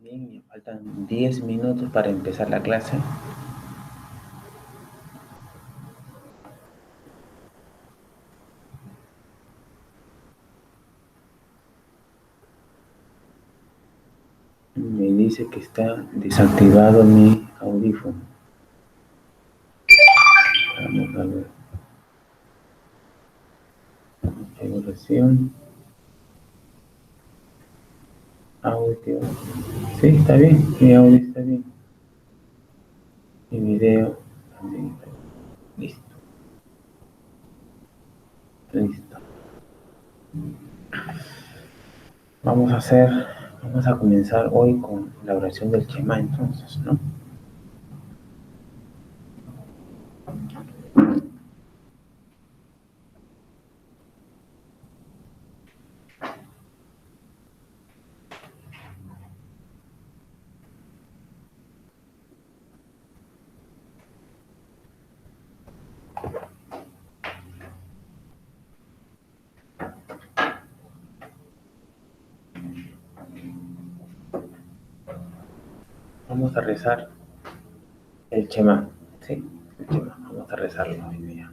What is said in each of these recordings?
Bien, me faltan 10 minutos para empezar la clase. Me dice que está desactivado mi audífono. Vamos a ver. Configuración. Audio. Sí, está bien. Mi audio está bien. Mi video también está bien. Listo. Listo. Vamos a comenzar hoy con la oración del Shema entonces, ¿no? Vamos a rezar el Shema, ¿sí? El Shema. Vamos a rezarlo hoy día.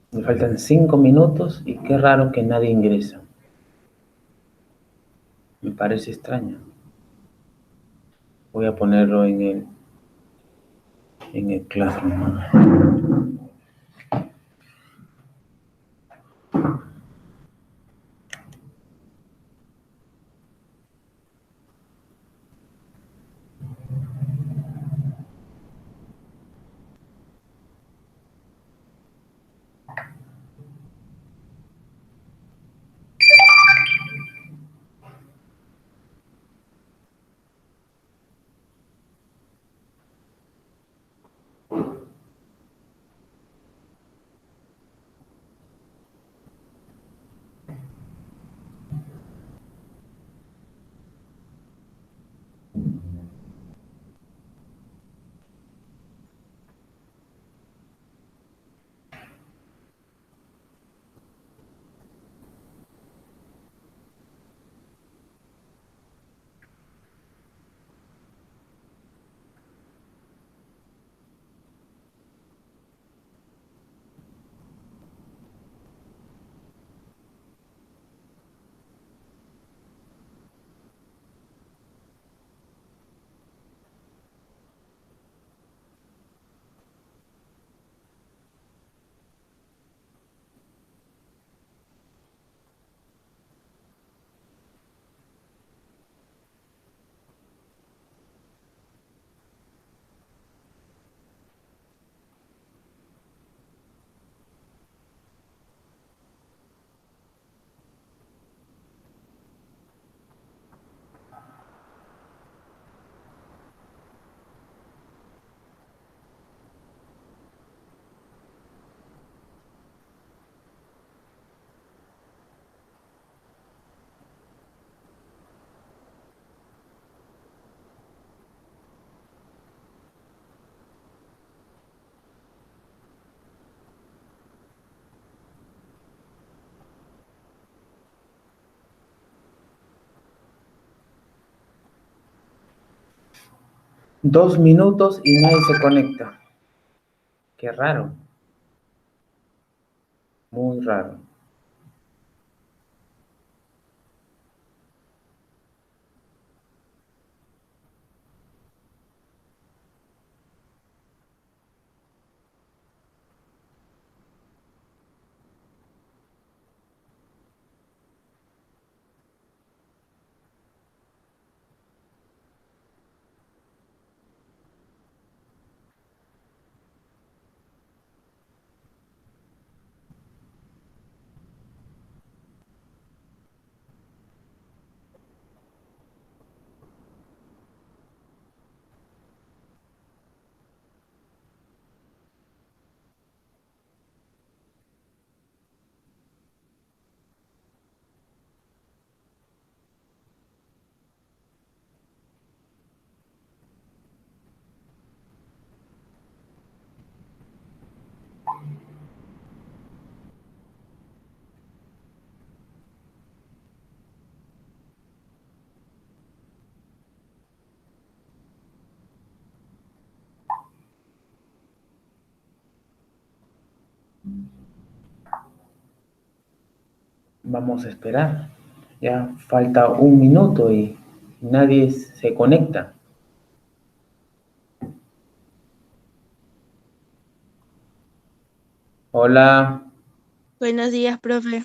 Me faltan 5 minutos y qué raro que nadie ingresa. Me parece extraño. Voy a ponerlo en el Classroom. 2 minutos y nadie se conecta. Qué raro, muy raro. Vamos a esperar. Ya falta 1 minuto y nadie se conecta. Hola, Buenos días, profe.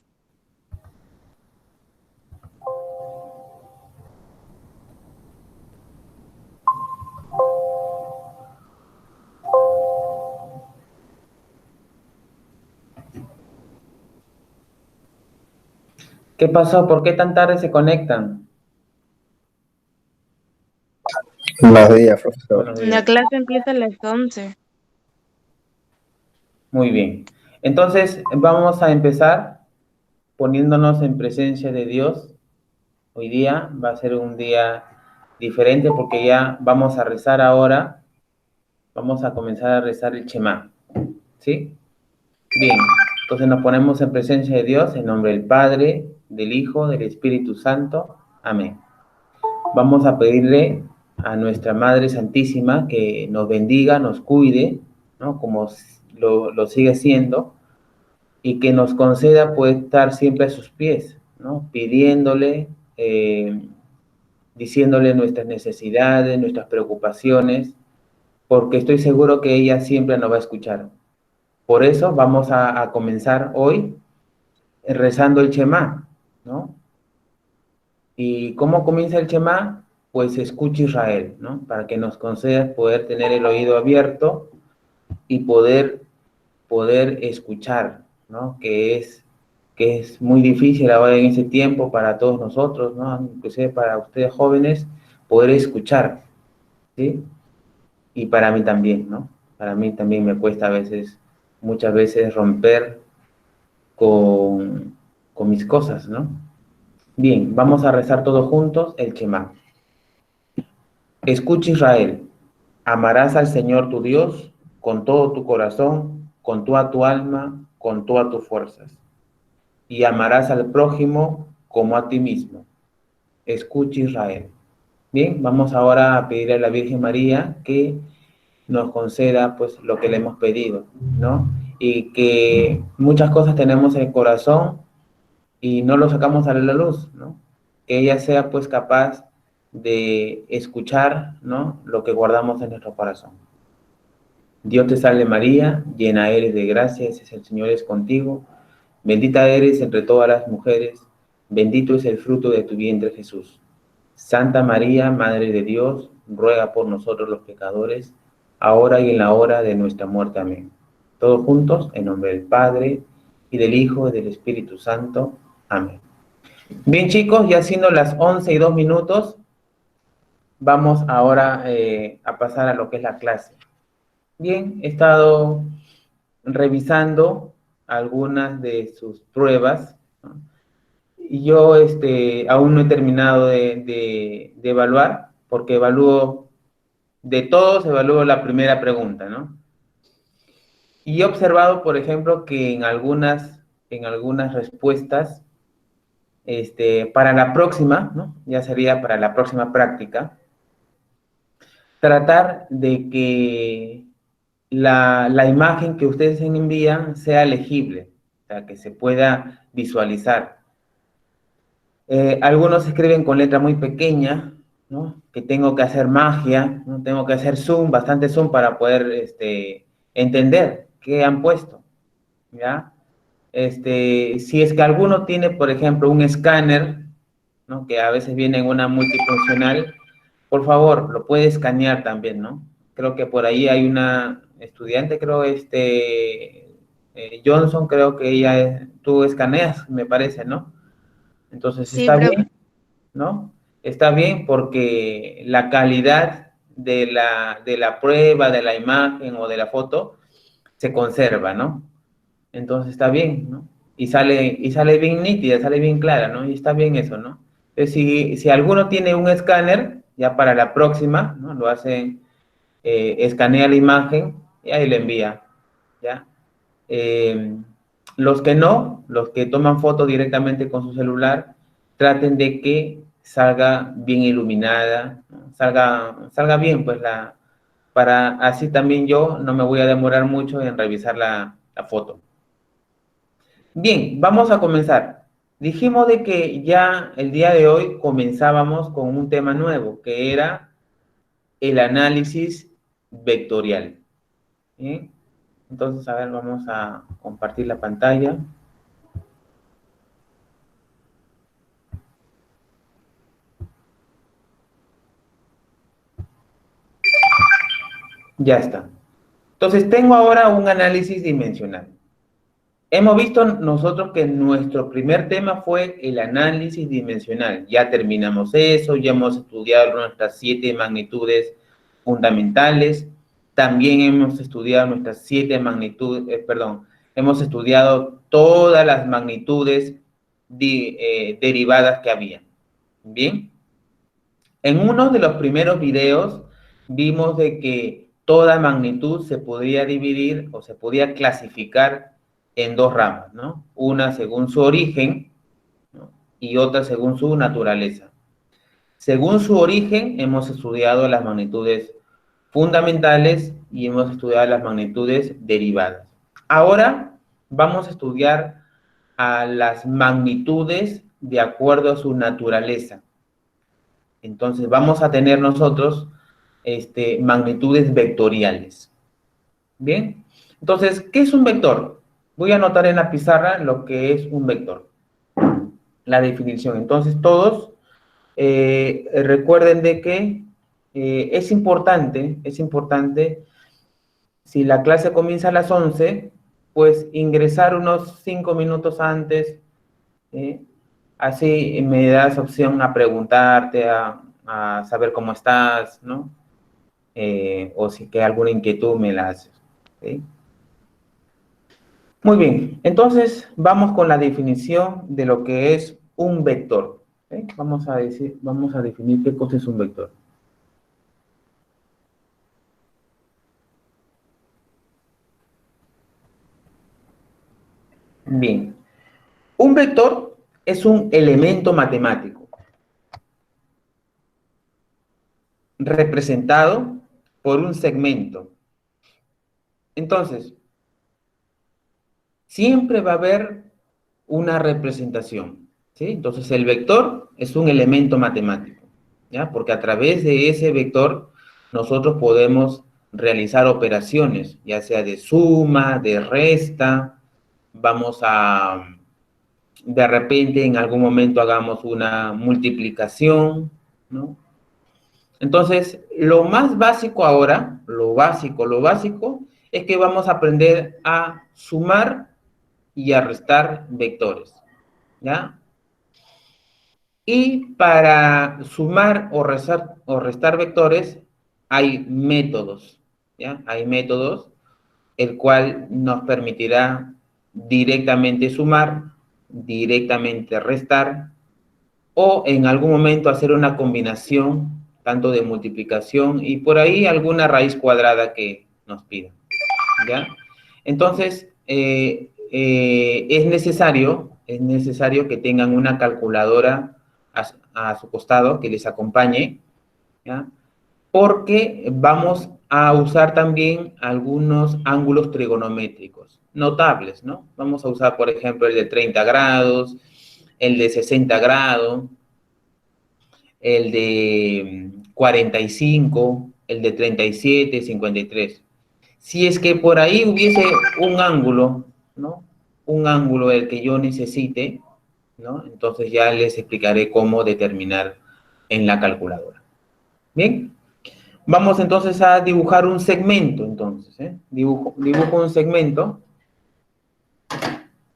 ¿qué pasó? ¿Por qué tan tarde se conectan? Buenos días, profesor. Buenos La días. clase empieza a las 11. Muy bien. Entonces, vamos a empezar poniéndonos en presencia de Dios. Hoy día va a ser un día diferente porque ya vamos a rezar ahora. Vamos a comenzar a rezar el Shema. ¿Sí? Bien. Entonces nos ponemos en presencia de Dios en nombre del Padre, del Hijo, del Espíritu Santo. Amén. Vamos a pedirle a nuestra Madre Santísima que nos bendiga, nos cuide, ¿no? Como lo sigue haciendo, y que nos conceda poder estar siempre a sus pies, ¿no? Pidiéndole, diciéndole nuestras necesidades, nuestras preocupaciones, porque estoy seguro que ella siempre nos va a escuchar. Por eso vamos a comenzar hoy rezando el Shema, ¿no? ¿Y cómo comienza el Shema? Pues escucha Israel, ¿no? Para que nos concedas poder tener el oído abierto y poder escuchar, ¿no? Que es muy difícil ahora en ese tiempo para todos nosotros, ¿no? Inclusive para ustedes jóvenes, poder escuchar, ¿sí? Y para mí también, ¿no? Para mí también me cuesta a veces, muchas veces romper con mis cosas, ¿no? Bien, vamos a rezar todos juntos el Shema. Escucha Israel, amarás al Señor tu Dios con todo tu corazón, con toda tu alma, con todas tus fuerzas. Y amarás al prójimo como a ti mismo. Escucha Israel. Bien, vamos ahora a pedirle a la Virgen María que nos conceda pues lo que le hemos pedido, ¿no? Y que muchas cosas tenemos en el corazón y no lo sacamos a la luz, ¿no? Que ella sea pues capaz de escuchar, ¿no? Lo que guardamos en nuestro corazón. Dios te salve María, llena eres de gracia, el Señor es contigo, bendita eres entre todas las mujeres, bendito es el fruto de tu vientre Jesús. Santa María, Madre de Dios, ruega por nosotros los pecadores, ahora y en la hora de nuestra muerte. Amén. Todos juntos, en nombre del Padre, y del Hijo, y del Espíritu Santo. Amén. Bien, chicos, ya siendo las 11:02, vamos ahora a pasar a lo que es la clase. Bien, he estado revisando algunas de sus pruebas, ¿no? Y yo aún no he terminado de evaluar, porque evalúo, de todos evalúo la primera pregunta, ¿no? Y he observado, por ejemplo, que en algunas respuestas, para la próxima, ¿no? Ya sería para la próxima práctica, tratar de que la imagen que ustedes envían sea legible, o sea, que se pueda visualizar. Algunos escriben con letra muy pequeña, ¿no? Que tengo que hacer magia, ¿no? Tengo que hacer zoom, bastante zoom para poder entender qué han puesto, ¿ya? Si es que alguno tiene, por ejemplo, un escáner, ¿no? Que a veces viene en una multifuncional, por favor, lo puede escanear también, ¿no? Creo que por ahí hay una estudiante, creo, Johnson, creo que tú escaneas, me parece, ¿no? Entonces Sí, está profe. bien, ¿no? Está bien porque la calidad de la prueba, de la imagen o de la foto se conserva, ¿no? Entonces está bien, ¿no? Y sale bien nítida, sale bien clara, ¿no? Y está bien eso, ¿no? Entonces, si alguno tiene un escáner, ya para la próxima, ¿no? Lo hace, escanea la imagen y ahí le envía, ¿ya? Eh, los que no, los que toman fotos directamente con su celular, traten de que salga bien iluminada, ¿no? Salga bien, pues para así también yo no me voy a demorar mucho en revisar la foto. Bien, vamos a comenzar. Dijimos de que ya el día de hoy comenzábamos con un tema nuevo, que era el análisis vectorial. ¿Bien? Entonces, a ver, vamos a compartir la pantalla. Ya está. Entonces, tengo ahora un análisis dimensional. Hemos visto nosotros que nuestro primer tema fue el análisis dimensional. Ya terminamos eso, ya hemos estudiado nuestras 7 magnitudes fundamentales. También hemos estudiado nuestras 7 magnitudes, hemos estudiado todas las magnitudes derivadas que había. Bien. En uno de los primeros videos vimos de que toda magnitud se podía dividir o se podía clasificar en 2 ramas, ¿no? Una según su origen, ¿no? Y otra según su naturaleza. Según su origen, hemos estudiado las magnitudes fundamentales y hemos estudiado las magnitudes derivadas. Ahora vamos a estudiar a las magnitudes de acuerdo a su naturaleza. Entonces vamos a tener nosotros magnitudes vectoriales. Bien, entonces, ¿qué es un vector? Voy a anotar en la pizarra lo que es un vector, la definición. Entonces, todos recuerden de que es importante, si la clase comienza a las 11, pues ingresar unos 5 minutos antes, así me das opción a preguntarte, a saber cómo estás, ¿no? O si que alguna inquietud me la haces. ¿Sí? Muy bien, entonces vamos con la definición de lo que es un vector. ¿Sí? Vamos a definir qué cosa es un vector. Bien, un vector es un elemento matemático representado por un segmento. Entonces, siempre va a haber una representación, ¿sí? Entonces, el vector es un elemento matemático, ¿ya? Porque a través de ese vector nosotros podemos realizar operaciones, ya sea de suma, de resta, de repente en algún momento hagamos una multiplicación, ¿no? Entonces, lo más básico ahora, lo básico, es que vamos a aprender a sumar y a restar vectores, ¿ya? Y para sumar o restar vectores hay métodos, ¿ya? Hay métodos, el cual nos permitirá directamente sumar, directamente restar, o en algún momento hacer una combinación, tanto de multiplicación y por ahí alguna raíz cuadrada que nos pida, ¿ya? Entonces, es necesario que tengan una calculadora a su costado que les acompañe, ¿ya? porque vamos a usar también algunos ángulos trigonométricos notables, ¿no? Vamos a usar, por ejemplo, el de 30 grados, el de 60 grados, el de 45, el de 37, 53. Si es que por ahí hubiese un ángulo, ¿no? Un ángulo del que yo necesite, ¿no? Entonces ya les explicaré cómo determinar en la calculadora. Bien, vamos entonces a dibujar un segmento, entonces, ¿eh? Dibujo un segmento.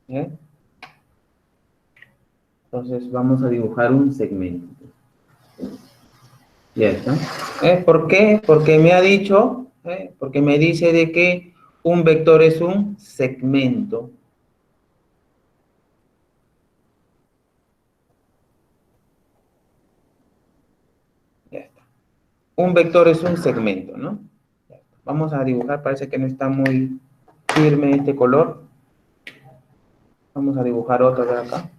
¿Eh? Entonces vamos a dibujar un segmento. Ya está. ¿Por qué? Porque me ha dicho, porque me dice de que un vector es un segmento. Ya está. Un vector es un segmento, ¿no? Vamos a dibujar, parece que no está muy firme este color. Vamos a dibujar otro de acá.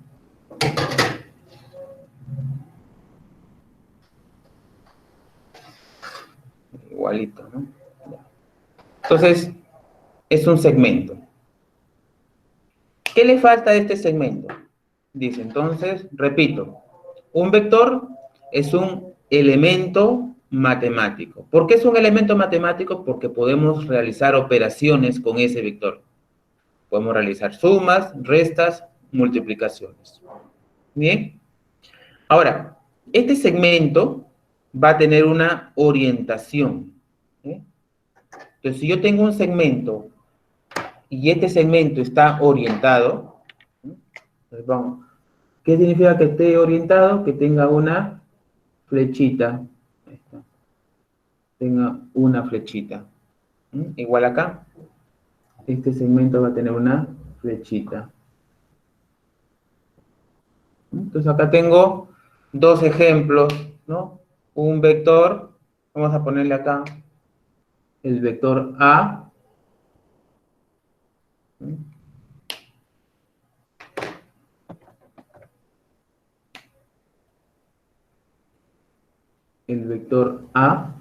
Igualito, ¿no? Entonces, es un segmento. ¿Qué le falta a este segmento? Dice, entonces, repito, un vector es un elemento matemático. ¿Por qué es un elemento matemático? Porque podemos realizar operaciones con ese vector. Podemos realizar sumas, restas, multiplicaciones. Bien. Ahora, este segmento va a tener una orientación. Entonces, si yo tengo un segmento y este segmento está orientado, entonces vamos, ¿qué significa que esté orientado? Que tenga una flechita. Ahí está. Tenga una flechita. Igual acá, este segmento va a tener una flechita. Entonces acá tengo dos ejemplos, ¿no? Un vector, vamos a ponerle acá el vector A. El vector A.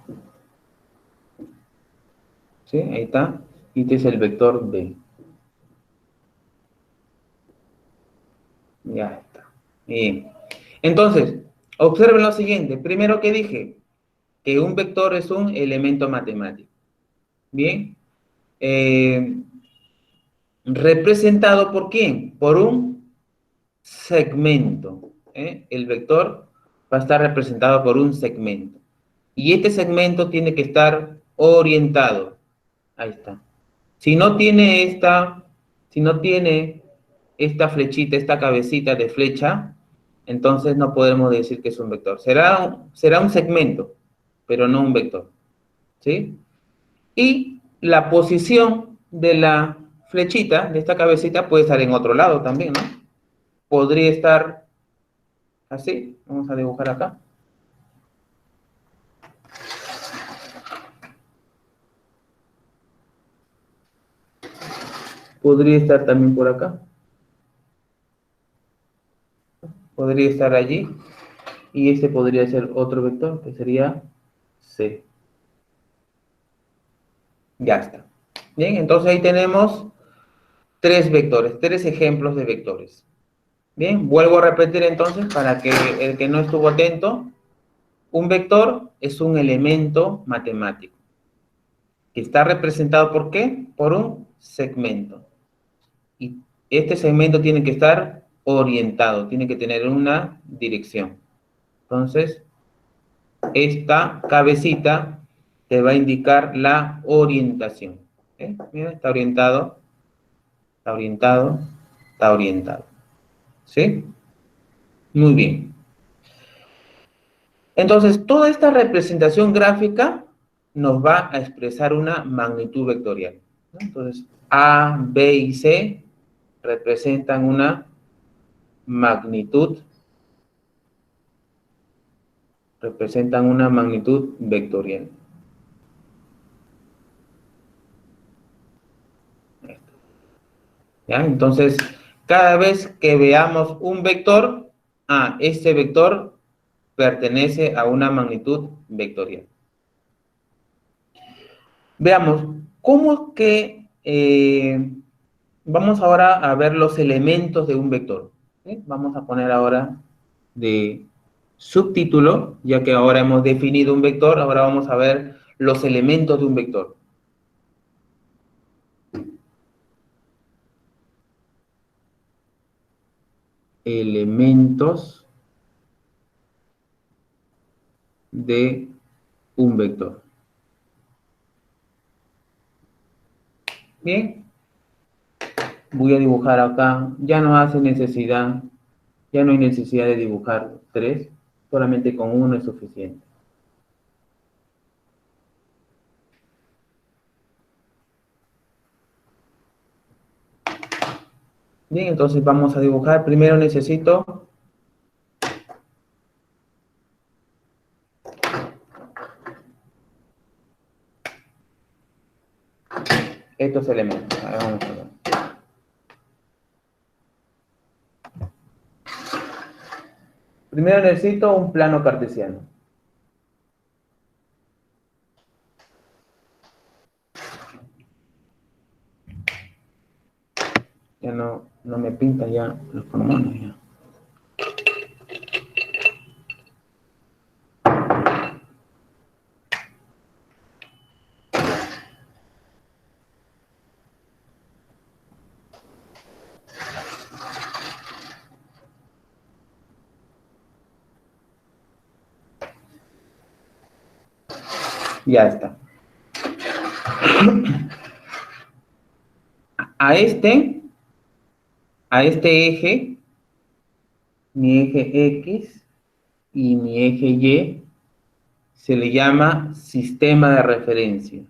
¿Sí? Ahí está. Y este es el vector B. Ya está. Bien. Entonces, observen lo siguiente. Primero que dije, que un vector es un elemento matemático. Bien. ¿Representado por quién? Por un segmento. El vector va a estar representado por un segmento. Y este segmento tiene que estar orientado. Ahí está. Si no tiene esta flechita, esta cabecita de flecha, entonces no podemos decir que es un vector. Será un segmento, pero no un vector. ¿Sí? Y la posición de la flechita, de esta cabecita, puede estar en otro lado también, ¿no? Podría estar así. Vamos a dibujar acá. Podría estar también por acá. Podría estar allí. Y este podría ser otro vector, que sería C. Ya está. Bien, entonces ahí tenemos tres vectores, tres ejemplos de vectores. Bien, vuelvo a repetir entonces para que el que no estuvo atento. Un vector es un elemento matemático que está representado ¿por qué? Por un segmento. Y este segmento tiene que estar orientado, tiene que tener una dirección. Entonces, esta cabecita te va a indicar la orientación. Mira, está orientado, está orientado, está orientado. ¿Sí? Muy bien. Entonces, toda esta representación gráfica nos va a expresar una magnitud vectorial. Entonces, A, B y C representan una magnitud, vectorial. ¿Ya? Entonces, cada vez que veamos un vector, este vector pertenece a una magnitud vectorial. Veamos, ¿cómo que vamos ahora a ver los elementos de un vector? ¿Sí? Vamos a poner ahora de subtítulo, ya que ahora hemos definido un vector, ahora vamos a ver los elementos de un vector. Elementos de un vector. Bien, voy a dibujar acá, ya no hace necesidad, ya no hay necesidad de dibujar 3, solamente con uno es suficiente. Bien, entonces vamos a dibujar. Primero necesito estos elementos. A ver, vamos a ver. Primero necesito un plano cartesiano. Ya no me pinta ya los pronombres ya. Ya está. A este eje, mi eje X y mi eje Y, se le llama sistema de referencia.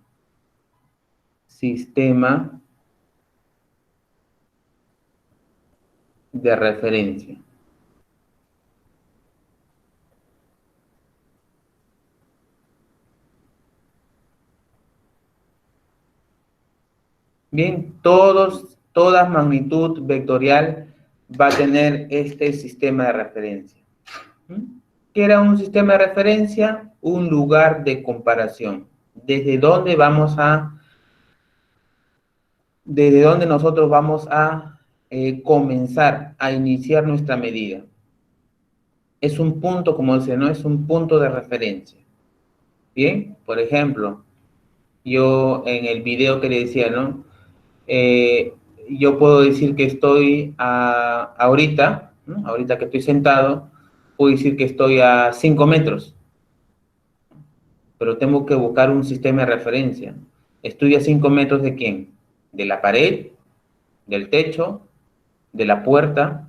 Sistema de referencia. Bien, toda magnitud vectorial va a tener este sistema de referencia. ¿Qué era un sistema de referencia? Un lugar de comparación. Desde donde nosotros vamos a comenzar a iniciar nuestra medida. Es un punto, como dice, ¿no? Es un punto de referencia. Bien, por ejemplo, yo en el video que le decía, ¿no? Yo puedo decir que estoy ahorita, ¿no? Ahorita que estoy sentado, puedo decir que estoy a 5 metros. Pero tengo que buscar un sistema de referencia. ¿Estoy a 5 metros de quién? ¿De la pared? ¿Del techo? ¿De la puerta?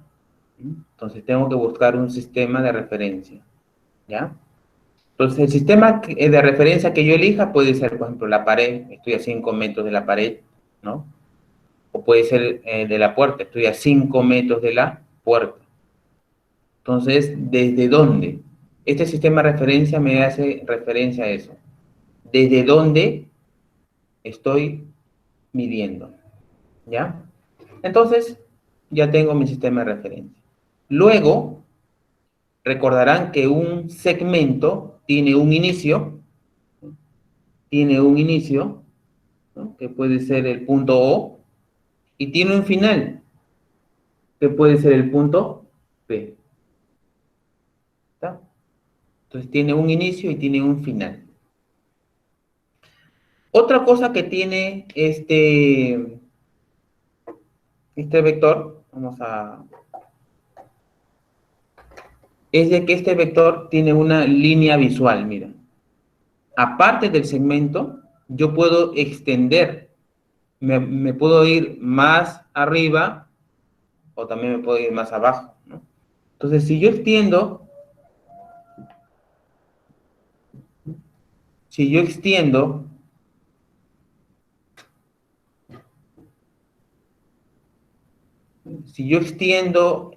Entonces tengo que buscar un sistema de referencia, ¿ya? Entonces el sistema de referencia que yo elija puede ser, por ejemplo, la pared, estoy a 5 metros de la pared, ¿no? O puede ser de la puerta, estoy a 5 metros de la puerta. Entonces, ¿desde dónde? Este sistema de referencia me hace referencia a eso. ¿Desde dónde estoy midiendo? ¿Ya? Entonces, ya tengo mi sistema de referencia. Luego, recordarán que un segmento tiene un inicio, ¿no? Que puede ser el punto O, y tiene un final, que puede ser el punto P. ¿Está? Entonces, tiene un inicio y tiene un final. Otra cosa que tiene este vector, es de que este vector tiene una línea visual, mira. Aparte del segmento, yo puedo extender, me puedo ir más arriba o también me puedo ir más abajo, ¿no? Entonces, si yo extiendo,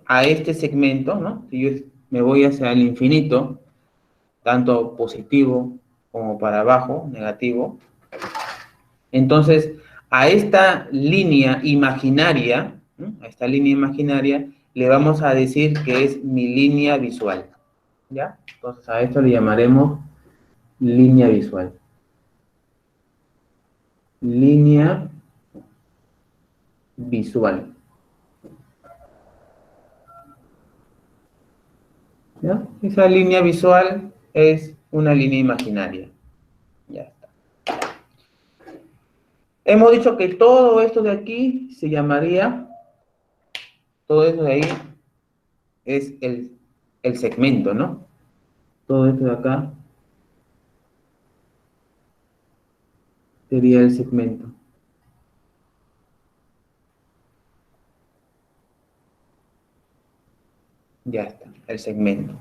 a este segmento, ¿no? Si yo me voy hacia el infinito, tanto positivo como para abajo, negativo, entonces a esta línea imaginaria, ¿no? A esta línea imaginaria le vamos a decir que es mi línea visual, ¿ya? Entonces a esto le llamaremos línea visual. línea visual. ¿Ya? Esa línea visual es una línea imaginaria. Ya está. Hemos dicho que todo esto de aquí se llamaría, todo eso de ahí es el segmento, ¿no? Todo esto de acá sería el segmento. Ya está, el segmento.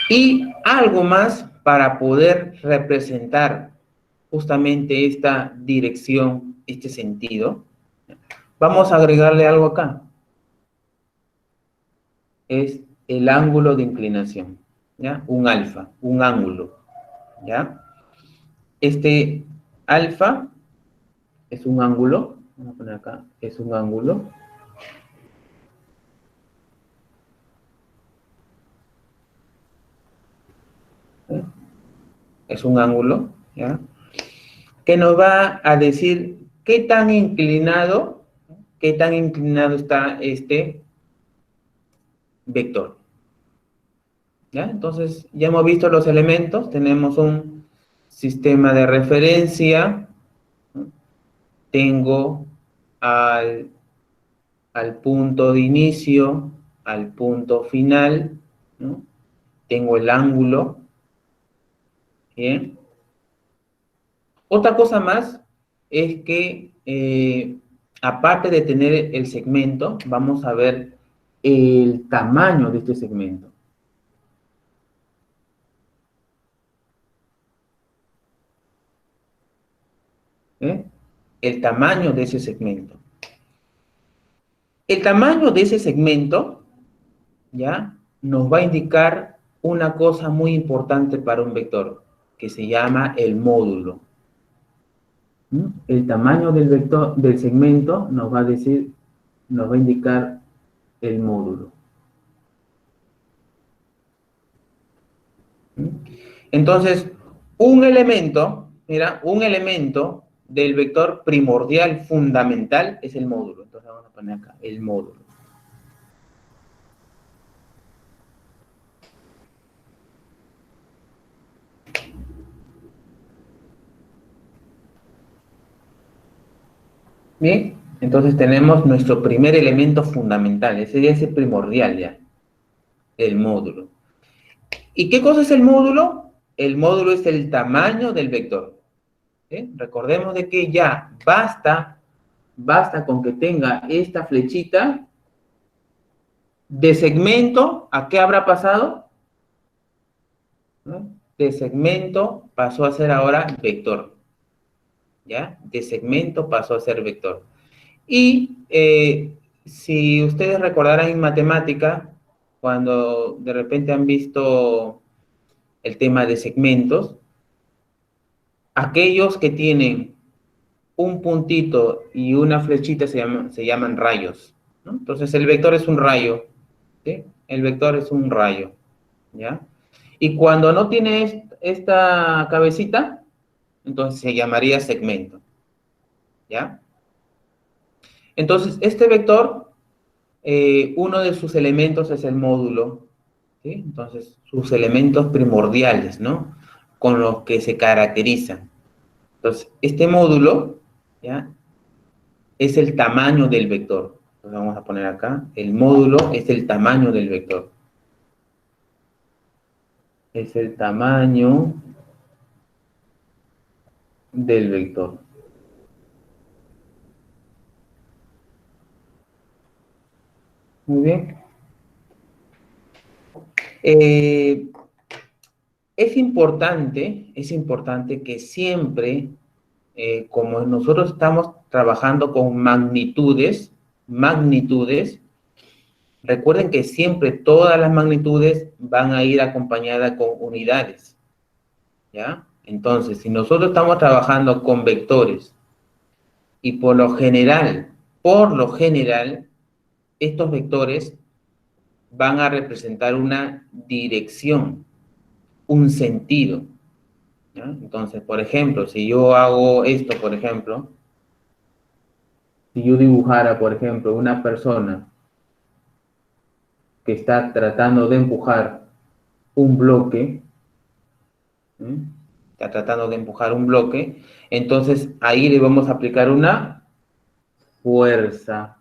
Y algo más para poder representar justamente esta dirección, este sentido. Vamos a agregarle algo acá. Es el ángulo de inclinación, ¿ya? Un alfa, un ángulo, ¿ya? Este alfa es un ángulo, vamos a poner acá, es un ángulo. ¿Eh? Es un ángulo, ¿ya? Que nos va a decir qué tan inclinado está este vector. ¿Ya? Entonces, ya hemos visto los elementos, tenemos un sistema de referencia, ¿no? Tengo al punto de inicio, al punto final, ¿no? Tengo el ángulo, ¿bien? Otra cosa más es que, aparte de tener el segmento, vamos a ver el tamaño de este segmento. ¿Eh? El tamaño de ese segmento. El tamaño de ese segmento, ¿ya? Nos va a indicar una cosa muy importante para un vector, que se llama el módulo. ¿Mm? El tamaño del vector, del segmento, nos va a indicar el módulo. ¿Mm? Entonces, un elemento del vector primordial fundamental es el módulo. Entonces vamos a poner acá, el módulo. Bien, entonces tenemos nuestro primer elemento fundamental, ese sería ese primordial ya, el módulo. ¿Y qué cosa es el módulo? El módulo es el tamaño del vector. ¿Sí? Recordemos de que ya basta con que tenga esta flechita de segmento. ¿A qué habrá pasado? ¿No? De segmento pasó a ser ahora vector. ¿Ya? De segmento pasó a ser vector. Y si ustedes recordarán en matemática, cuando de repente han visto el tema de segmentos, aquellos que tienen un puntito y una flechita se llaman rayos, ¿no? Entonces el vector es un rayo, ¿sí? El vector es un rayo, ¿ya? Y cuando no tiene esta cabecita, entonces se llamaría segmento, ¿ya? Entonces este vector, uno de sus elementos es el módulo, ¿sí? Entonces sus elementos primordiales, ¿no? Con los que se caracterizan. Entonces este módulo, ¿ya? Es el tamaño del vector. Entonces vamos a poner acá, el módulo es el tamaño del vector. Es el tamaño del vector. Muy bien. Es importante que siempre, como nosotros estamos trabajando con magnitudes, recuerden que siempre todas las magnitudes van a ir acompañadas con unidades, ¿ya? Entonces, si nosotros estamos trabajando con vectores y por lo general, estos vectores van a representar una dirección, un sentido, ¿ya? Entonces, por ejemplo, si yo hago esto, por ejemplo, si yo dibujara, por ejemplo, una persona que está tratando de empujar un bloque, ¿eh? Está tratando de empujar un bloque, entonces ahí le vamos a aplicar una fuerza.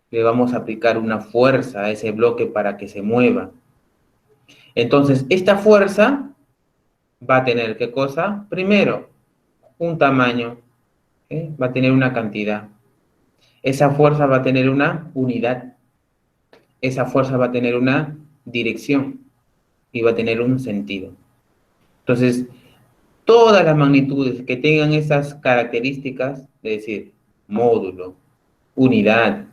Le vamos a aplicar una fuerza a ese bloque para que se mueva. Entonces, esta fuerza va a tener, ¿qué cosa? Primero, un tamaño, ¿eh? Va a tener una cantidad. Esa fuerza va a tener una unidad. Esa fuerza va a tener una dirección y va a tener un sentido. Entonces, todas las magnitudes que tengan esas características, es decir, módulo, unidad,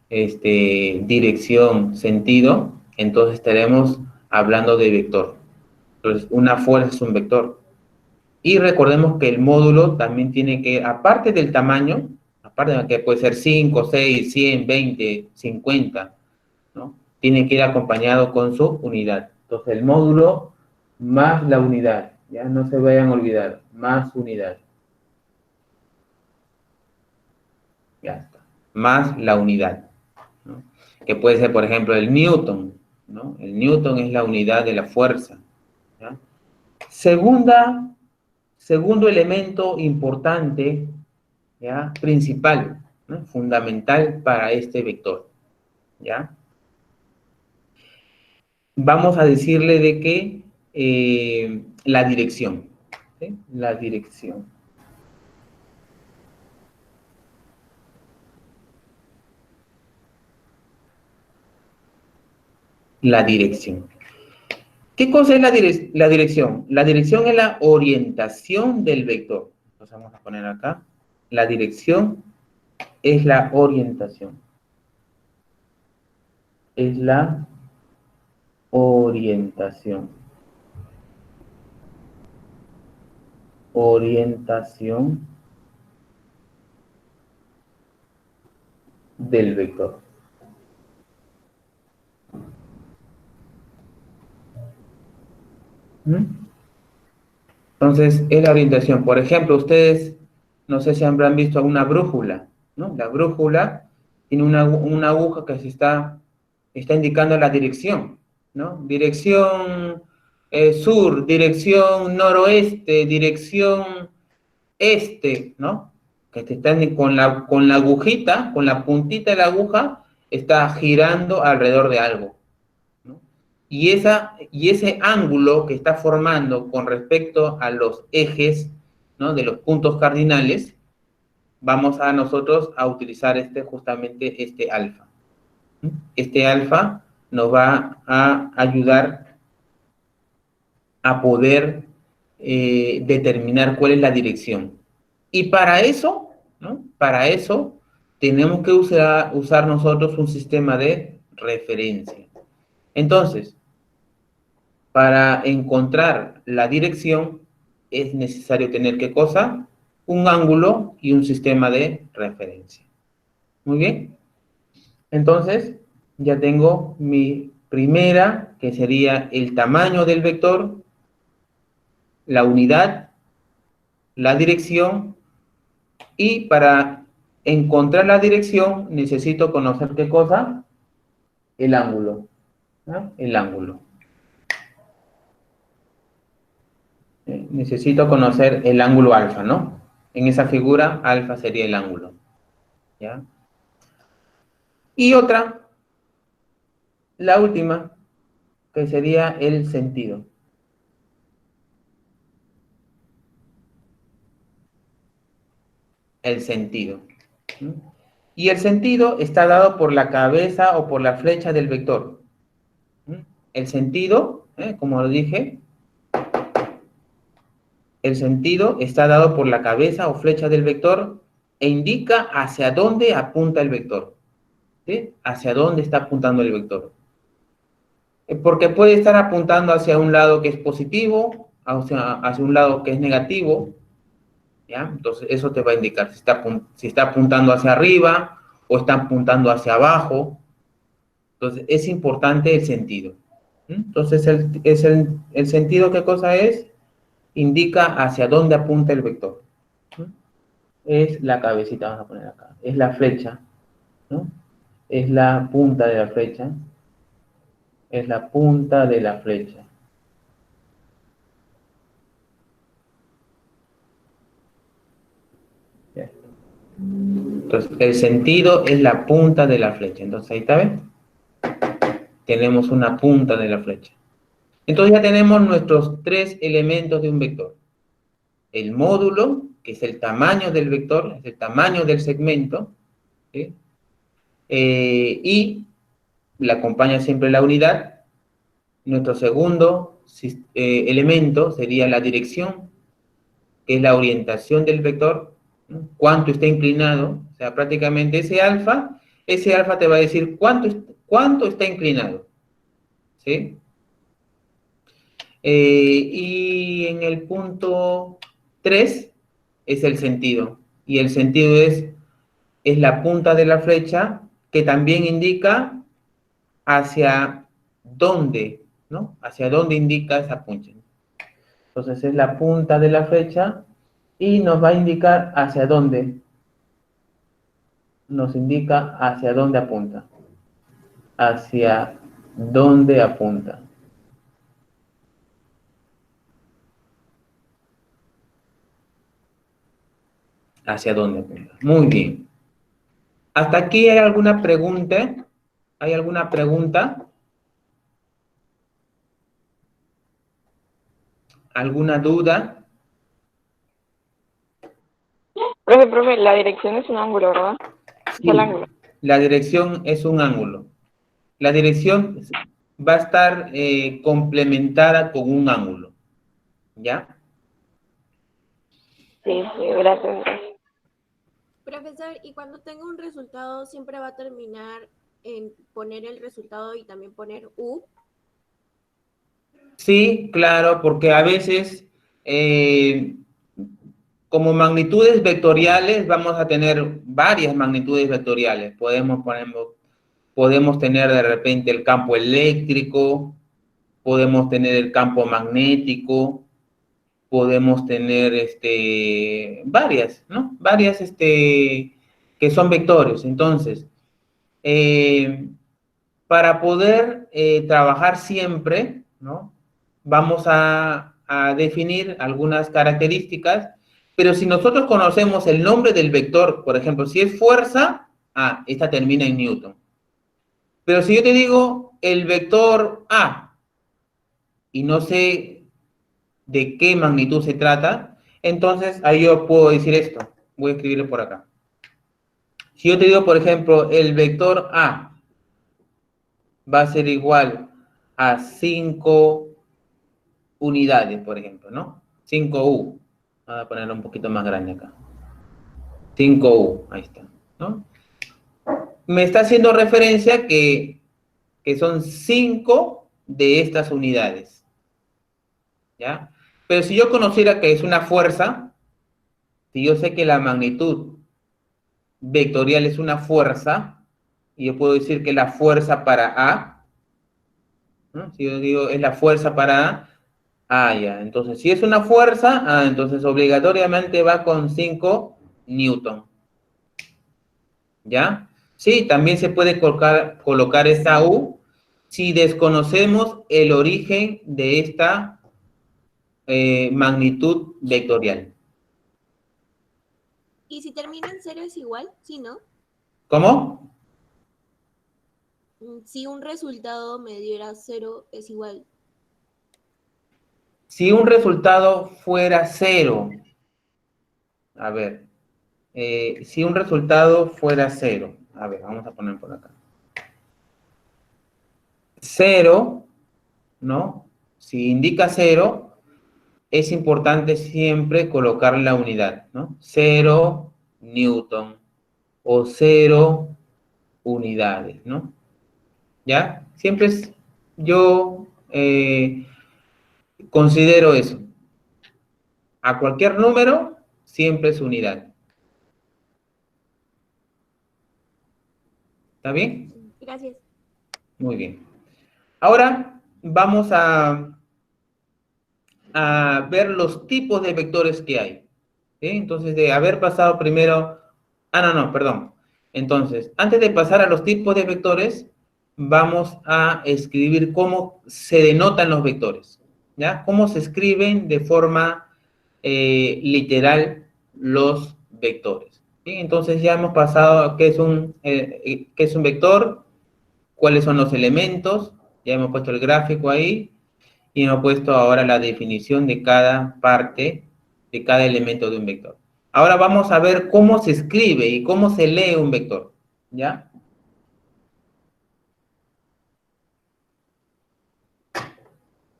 dirección, sentido, entonces estaremos hablando de vector. Entonces, una fuerza es un vector. Y recordemos que el módulo también tiene que, aparte del tamaño, aparte de que puede ser 5, 6, 100, 20, 50, ¿no? Tiene que ir acompañado con su unidad. Entonces, el módulo más la unidad, ya no se vayan a olvidar, más unidad. Ya está. Más la unidad, ¿no? Que puede ser, por ejemplo, el newton, ¿no? El newton es la unidad de la fuerza, ¿ya? Segundo elemento importante, ¿ya? Principal, ¿no? Fundamental para este vector, ¿ya? Vamos a decirle de que la dirección, ¿sí? La dirección. La dirección. ¿Qué cosa es la dirección? La dirección es la orientación del vector. Entonces vamos a poner acá. La dirección es la orientación. Es la orientación. Orientación del vector. Entonces, es la orientación. Por ejemplo, ustedes, no sé si habrán visto una brújula, ¿no? La brújula tiene una aguja que está indicando la dirección, ¿no? Dirección sur, dirección noroeste, dirección este, ¿no? Que te están con la agujita, con la puntita de la aguja, está girando alrededor de algo, ¿no? Y ese ángulo que está formando con respecto a los ejes, ¿no? De los puntos cardinales, vamos a nosotros a utilizar justamente este alfa. Este alfa nos va a ayudar a poder determinar cuál es la dirección. Y para eso, ¿no? Para eso tenemos que usar nosotros un sistema de referencia. Entonces, para encontrar la dirección es necesario tener, ¿qué cosa? Un ángulo y un sistema de referencia. Muy bien. Entonces, ya tengo mi primera, que sería el tamaño del vector, la unidad, la dirección, y para encontrar la dirección necesito conocer, ¿qué cosa? El ángulo, ¿no? El ángulo. Necesito conocer el ángulo alfa, ¿no? En esa figura, alfa sería el ángulo, ¿ya? Y otra, la última, que sería el sentido. El sentido. Y el sentido está dado por la cabeza o por la flecha del vector. El sentido, como lo dije, el sentido está dado por la cabeza o flecha del vector e indica hacia dónde apunta el vector. ¿Sí? Hacia dónde está apuntando el vector. Porque puede estar apuntando hacia un lado que es positivo, hacia un lado que es negativo, ¿ya? Entonces, eso te va a indicar si está apuntando hacia arriba o está apuntando hacia abajo. Entonces, es importante el sentido. Entonces, el sentido, ¿qué cosa es? indica hacia dónde apunta el vector. ¿No? Es la cabecita, vamos a poner acá. Es la flecha, ¿no? Es la punta de la flecha. Es la punta de la flecha. Ya. Entonces, el sentido es la punta de la flecha. Entonces, ahí está, ¿ven? Tenemos una punta de la flecha. Entonces ya tenemos nuestros tres elementos de un vector. El módulo, que es el tamaño del vector, es el tamaño del segmento, ¿sí? Y le acompaña siempre la unidad. Nuestro segundo elemento sería la dirección, que es la orientación del vector, ¿no? Cuánto está inclinado, o sea, prácticamente ese alfa te va a decir cuánto está inclinado, ¿sí? Y en el punto 3 es el sentido, y el sentido es la punta de la flecha, que también indica hacia dónde, ¿no? Hacia dónde indica esa punta. Entonces es la punta de la flecha y nos va a indicar hacia dónde. Nos indica hacia dónde apunta. Hacia dónde apunta. Hacia dónde apunta. Muy bien. ¿Hasta aquí hay alguna pregunta? ¿Hay alguna pregunta? ¿Alguna duda? Profe, la dirección es un ángulo, ¿verdad? Sí, Es el ángulo. la dirección es un ángulo. La dirección va a estar complementada con un ángulo. ¿Ya? Sí, gracias. Profesor, ¿y cuando tengo un resultado siempre va a terminar en poner el resultado y también poner U? Sí, claro, porque a veces, como magnitudes vectoriales, vamos a tener varias magnitudes vectoriales. Podemos tener de repente el campo eléctrico, podemos tener el campo magnético, podemos tener varias, ¿no? Varias que son vectores. Entonces, para poder trabajar siempre, ¿no? Vamos a definir algunas características, pero si nosotros conocemos el nombre del vector, por ejemplo, si es fuerza, esta termina en Newton. Pero si yo te digo el vector A y no sé de qué magnitud se trata, entonces ahí yo puedo decir esto. Voy a escribirlo por acá. Si yo te digo, por ejemplo, el vector A va a ser igual a 5 unidades, por ejemplo, ¿no? 5U. Voy a ponerlo un poquito más grande acá. 5U, ahí está, ¿no? Me está haciendo referencia que son 5 de estas unidades, ¿ya? Pero si yo conociera que es una fuerza, si yo sé que la magnitud vectorial es una fuerza, y yo puedo decir que la fuerza para A, ¿no? Si yo digo es la fuerza para A, ya. Entonces, si es una fuerza, entonces obligatoriamente va con 5 newton. ¿Ya? Sí, también se puede colocar esta U si desconocemos el origen de esta magnitud vectorial. ¿Y si termina en cero es igual? ¿Sí, no? ¿Cómo? Si un resultado me diera cero es igual. Si un resultado fuera cero, a ver, si un resultado fuera cero, a ver, vamos a poner por acá. Cero, ¿no? Si indica cero, es importante siempre colocar la unidad, ¿no? 0 newton o 0 unidades, ¿no? ¿Ya? Siempre yo considero eso. A cualquier número, siempre es unidad. ¿Está bien? Gracias. Muy bien. Ahora vamos a a ver los tipos de vectores que hay. ¿Sí? Entonces, de haber pasado primero... no, perdón. Entonces, antes de pasar a los tipos de vectores, vamos a escribir cómo se denotan los vectores, ¿ya? Cómo se escriben de forma literal los vectores. ¿Sí? Entonces, ya hemos pasado a qué es un vector, cuáles son los elementos, ya hemos puesto el gráfico ahí, y hemos puesto ahora la definición de cada parte, de cada elemento de un vector. Ahora vamos a ver cómo se escribe y cómo se lee un vector, ¿ya?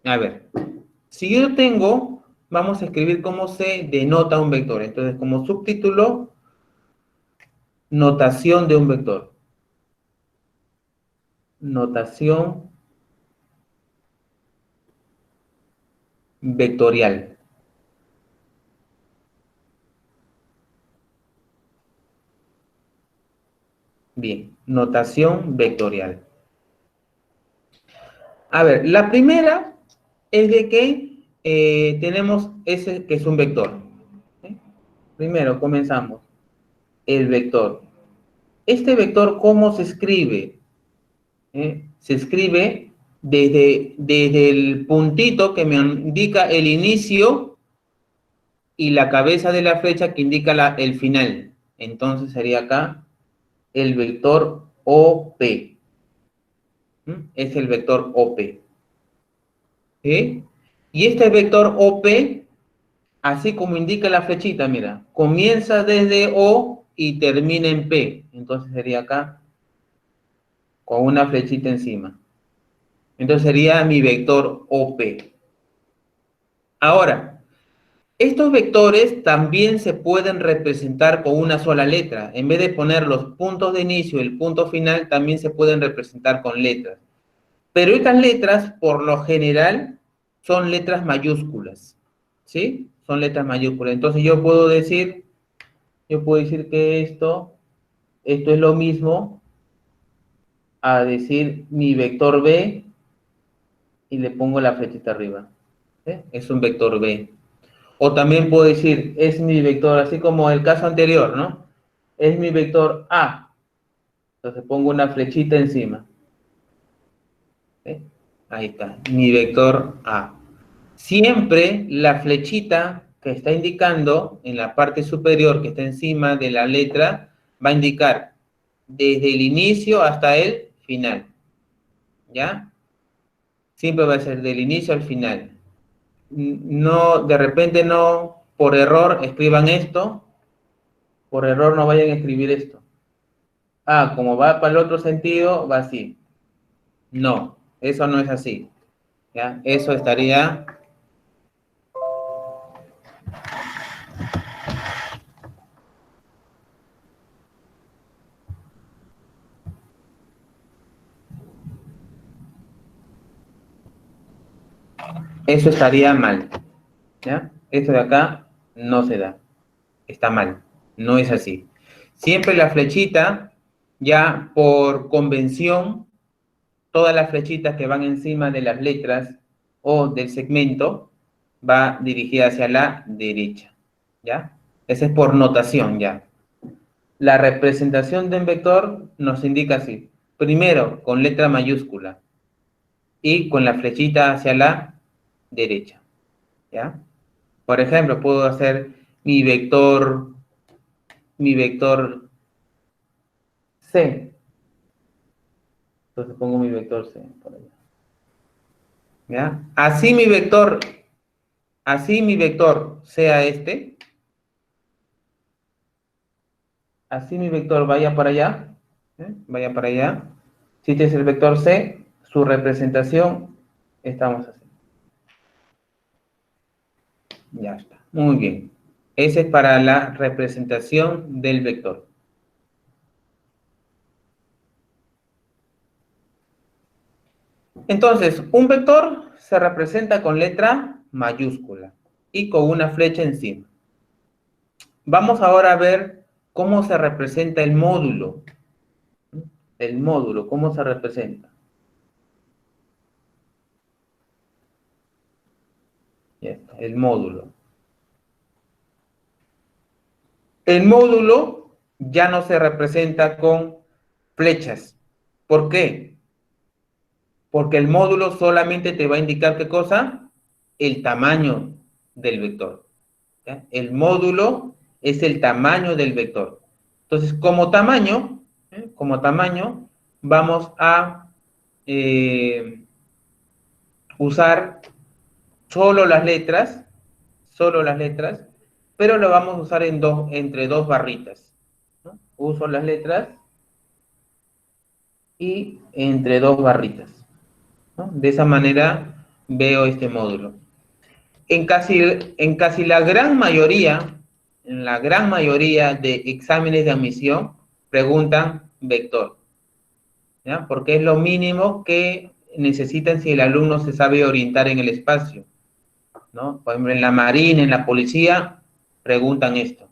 A ver, si yo tengo, vamos a escribir cómo se denota un vector. Entonces, como subtítulo, notación de un vector. Notación vectorial. Bien, notación vectorial. A ver, la primera es de que tenemos ese que es un vector. ¿Sí? Primero, comenzamos. El vector. Este vector, ¿cómo se escribe? Se escribe desde el puntito que me indica el inicio y la cabeza de la flecha que indica el final. Entonces sería acá el vector OP. Es el vector OP. ¿Sí? Y este vector OP, así como indica la flechita, mira, comienza desde O y termina en P. Entonces sería acá con una flechita encima. Entonces sería mi vector OP. Ahora, estos vectores también se pueden representar con una sola letra. En vez de poner los puntos de inicio y el punto final, también se pueden representar con letras. Pero estas letras, por lo general, son letras mayúsculas. ¿Sí? Son letras mayúsculas. Entonces yo puedo decir que esto es lo mismo a decir mi vector B y le pongo la flechita arriba. ¿Sí? Es un vector B. O también puedo decir, es mi vector, así como el caso anterior, ¿no? Es mi vector A. Entonces pongo una flechita encima. ¿Sí? Ahí está, mi vector A. Siempre la flechita que está indicando en la parte superior, que está encima de la letra, va a indicar desde el inicio hasta el final. ¿Ya? Siempre va a ser del inicio al final. No, de repente no, por error, escriban esto. Por error no vayan a escribir esto. Como va para el otro sentido, va así. No, eso no es así. ¿Ya? Eso estaría... Eso estaría mal. ¿Ya? Esto de acá no se da. Está mal. No es así. Siempre la flechita, ya por convención, todas las flechitas que van encima de las letras o del segmento va dirigida hacia la derecha. ¿Ya? Ese es por notación, ya. La representación de un vector nos indica así. Primero, con letra mayúscula y con la flechita hacia la derecha. ¿Ya? Por ejemplo, puedo hacer mi vector C. Entonces pongo mi vector C por allá. ¿Ya? Así mi vector sea este. Así mi vector vaya para allá. Vaya para allá. Si este es el vector C, su representación, estamos así. Ya está. Muy bien. Ese es para la representación del vector. Entonces, un vector se representa con letra mayúscula y con una flecha encima. Vamos ahora a ver cómo se representa el módulo. El módulo, ¿cómo se representa? Ya está, el módulo. El módulo ya no se representa con flechas. ¿Por qué? Porque el módulo solamente te va a indicar ¿qué cosa? El tamaño del vector. ¿Ya? El módulo es el tamaño del vector. Entonces, como tamaño, vamos a usar solo las letras, pero lo vamos a usar entre dos barritas, ¿no? Uso las letras y entre dos barritas, ¿no? De esa manera veo este módulo. En casi la gran mayoría, de exámenes de admisión, preguntan vector, ¿ya? Porque es lo mínimo que necesitan si el alumno se sabe orientar en el espacio, ¿no? Por ejemplo, en la marina, en la policía, preguntan esto,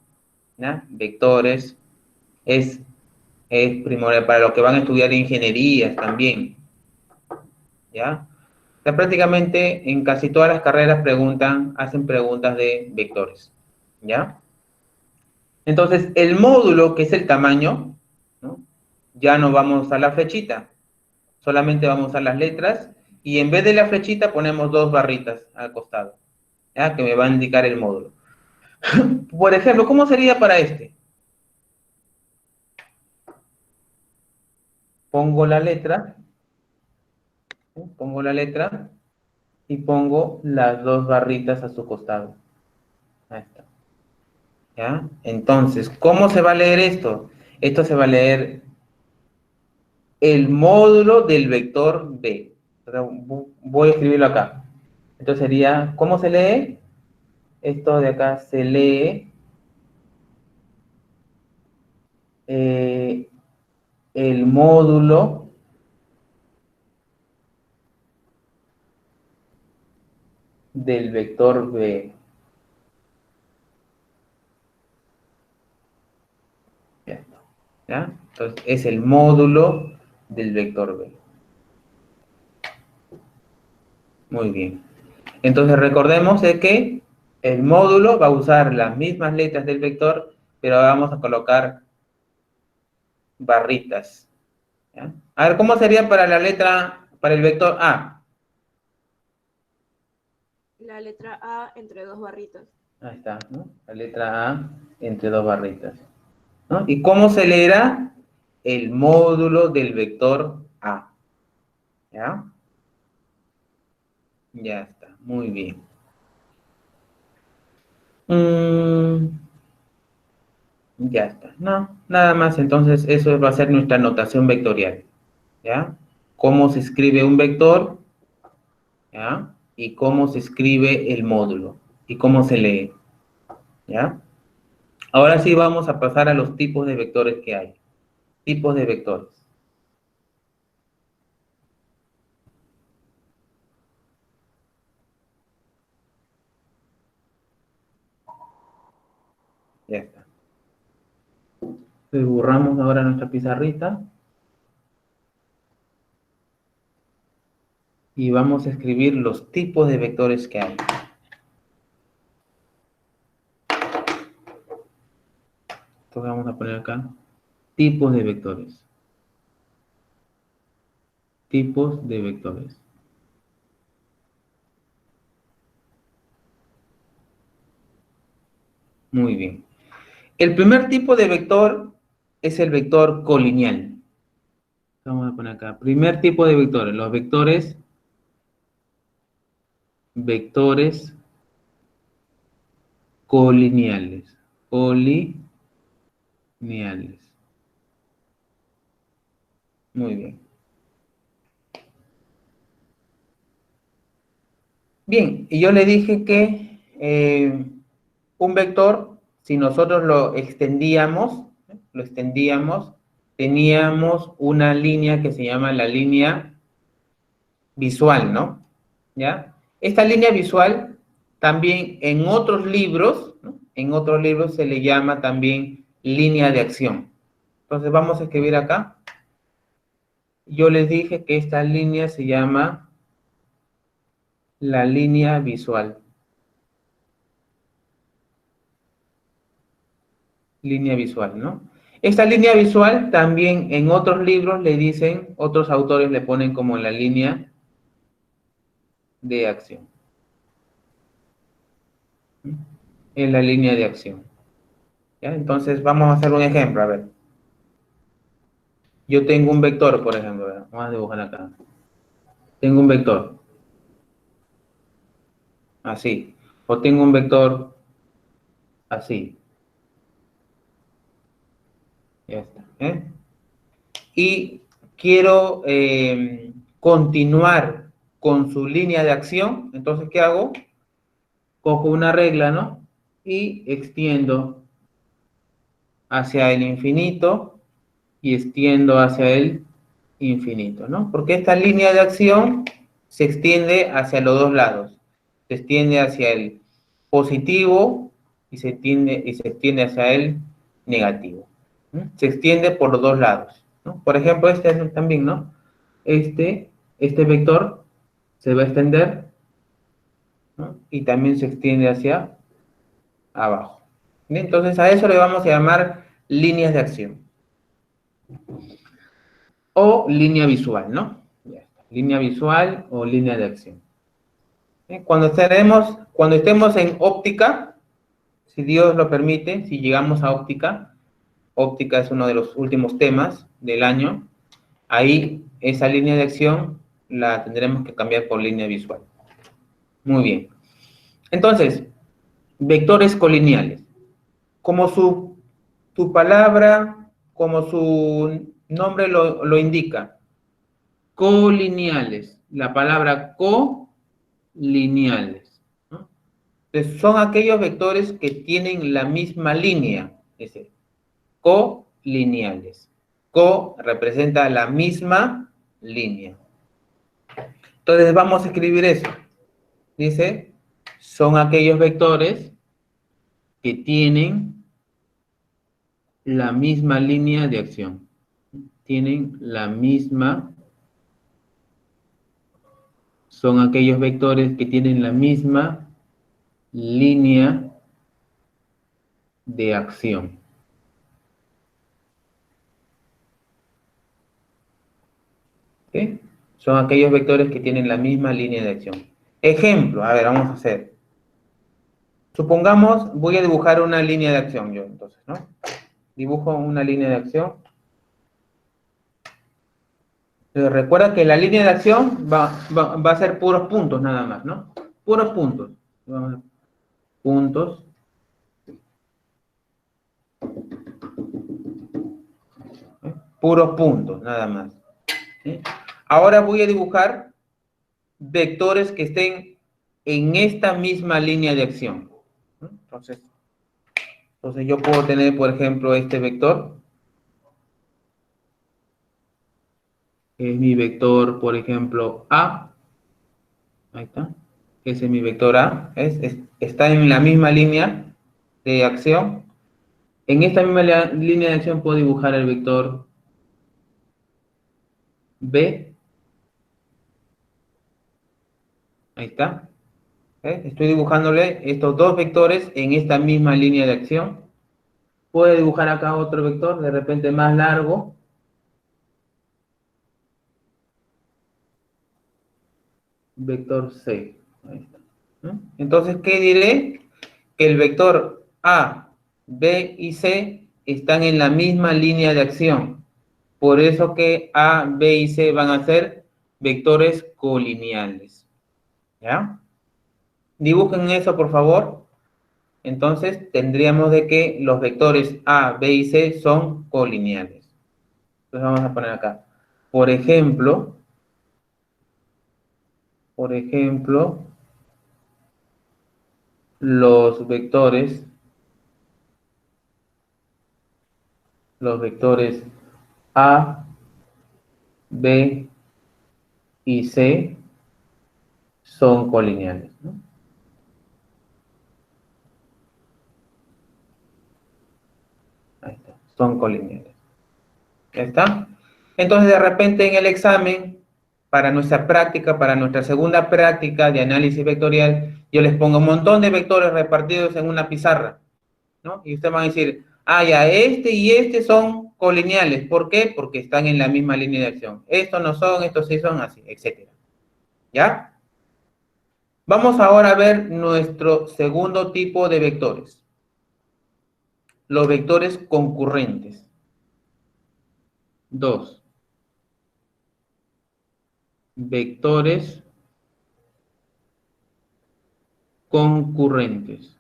¿ya? Vectores es primordial para los que van a estudiar ingenierías también, ¿ya? O sea, prácticamente en casi todas las carreras hacen preguntas de vectores, ¿ya? Entonces, el módulo, que es el tamaño, ¿no? Ya no vamos a usar la flechita, solamente vamos a usar las letras, y en vez de la flechita ponemos dos barritas al costado, ¿ya? Que me va a indicar el módulo. Por ejemplo, ¿cómo sería para este? Pongo la letra, ¿sí? Pongo la letra y pongo las dos barritas a su costado. Ahí está. ¿Ya? Entonces, ¿cómo se va a leer esto? Esto se va a leer el módulo del vector B. Voy a escribirlo acá. Entonces sería, ¿cómo se lee? Esto de acá se lee el módulo del vector B. Ya está. ¿Ya? Entonces es el módulo del vector B. Muy bien. Entonces recordemos de que el módulo va a usar las mismas letras del vector, pero vamos a colocar barritas. ¿Ya? A ver, ¿cómo sería para para el vector A? La letra A entre dos barritas. Ahí está, ¿no? La letra A entre dos barritas, ¿no? ¿Y cómo se leerá? El módulo del vector A. ¿Ya? Ya está, muy bien. Ya está. No, nada más. Entonces, eso va a ser nuestra notación vectorial. ¿Ya? Cómo se escribe un vector, ¿ya? Y cómo se escribe el módulo. Y cómo se lee. ¿Ya? Ahora sí vamos a pasar a los tipos de vectores que hay. Tipos de vectores. Ya está. Entonces, borramos ahora nuestra pizarrita. Y vamos a escribir los tipos de vectores que hay. Entonces vamos a poner acá tipos de vectores. Tipos de vectores. Muy bien. El primer tipo de vector es el vector colineal. Vamos a poner acá. Primer tipo de vectores. Los vectores colineales. Colineales. Muy bien. Bien, y yo le dije que un vector, si nosotros lo extendíamos, teníamos una línea que se llama la línea visual, ¿no? ¿Ya? Esta línea visual también en otros libros, ¿no? En otros libros se le llama también línea de acción. Entonces vamos a escribir acá. Yo les dije que esta línea se llama la línea visual. Línea visual, ¿no? Esta línea visual también en otros libros le dicen, otros autores le ponen como la línea de acción. En la línea de acción. ¿Ya? Entonces vamos a hacer un ejemplo, a ver. Yo tengo un vector, por ejemplo, ¿verdad? Vamos a dibujar acá. Tengo un vector. Así. O tengo un vector así. Ya está. ¿Eh? Y quiero continuar con su línea de acción. Entonces, ¿qué hago? Cojo una regla, ¿no? Y extiendo hacia el infinito y extiendo hacia el infinito, ¿no? Porque esta línea de acción se extiende hacia los dos lados. Se extiende hacia el positivo y se extiende hacia el negativo. ¿No? Se extiende por los dos lados, ¿no? Por ejemplo, este también, ¿no? Este vector se va a extender, ¿no? Y también se extiende hacia abajo. ¿Bien? Entonces, a eso le vamos a llamar líneas de acción. O línea visual, ¿no? Ya está. Línea visual o línea de acción. Cuando estemos en óptica, si Dios lo permite, si llegamos a óptica, óptica es uno de los últimos temas del año, ahí esa línea de acción la tendremos que cambiar por línea visual. Muy bien. Entonces, vectores colineales. Como su palabra, como su nombre lo indica, colineales. La palabra colineales, ¿no? Entonces, son aquellos vectores que tienen la misma línea. Dice, colineales. Co representa la misma línea. Entonces, vamos a escribir eso. Dice, son aquellos vectores que tienen la misma línea de acción. Tienen la misma. Son aquellos vectores que tienen la misma línea de acción. ¿Okay? Son aquellos vectores que tienen la misma línea de acción. Ejemplo, a ver, vamos a hacer. Supongamos, voy a dibujar una línea de acción yo, entonces, ¿no? Dibujo una línea de acción. Pero recuerda que la línea de acción va a ser puros puntos nada más, ¿no? Puros puntos. Puntos. Puros puntos, nada más. ¿Sí? Ahora voy a dibujar vectores que estén en esta misma línea de acción. Entonces yo puedo tener, por ejemplo, este vector. Es mi vector, por ejemplo, A. Ahí está. Ese es mi vector A. Está en la misma línea de acción. En esta misma línea de acción puedo dibujar el vector B. Ahí está. Estoy dibujándole estos dos vectores en esta misma línea de acción. Puedo dibujar acá otro vector, de repente más largo. Vector C. Ahí está. Entonces, ¿qué diré? Que el vector A, B y C están en la misma línea de acción. Por eso que A, B y C van a ser vectores colineales. ¿Ya? Dibujen eso, por favor. Entonces, tendríamos de que los vectores A, B y C son colineales. Entonces, vamos a poner acá. Por ejemplo, los vectores A, B y C son colineales, ¿no? Ahí está, son colineales. ¿Ya está? Entonces, de repente en el examen, para nuestra práctica, para nuestra segunda práctica de análisis vectorial, yo les pongo un montón de vectores repartidos en una pizarra, ¿no? Y ustedes van a decir, Ah, ya, este y este son colineales. ¿Por qué? Porque están en la misma línea de acción. Estos no son, estos sí son, así, etc. ¿Ya? Vamos ahora a ver nuestro segundo tipo de vectores. Los vectores concurrentes. 2. Vectores concurrentes.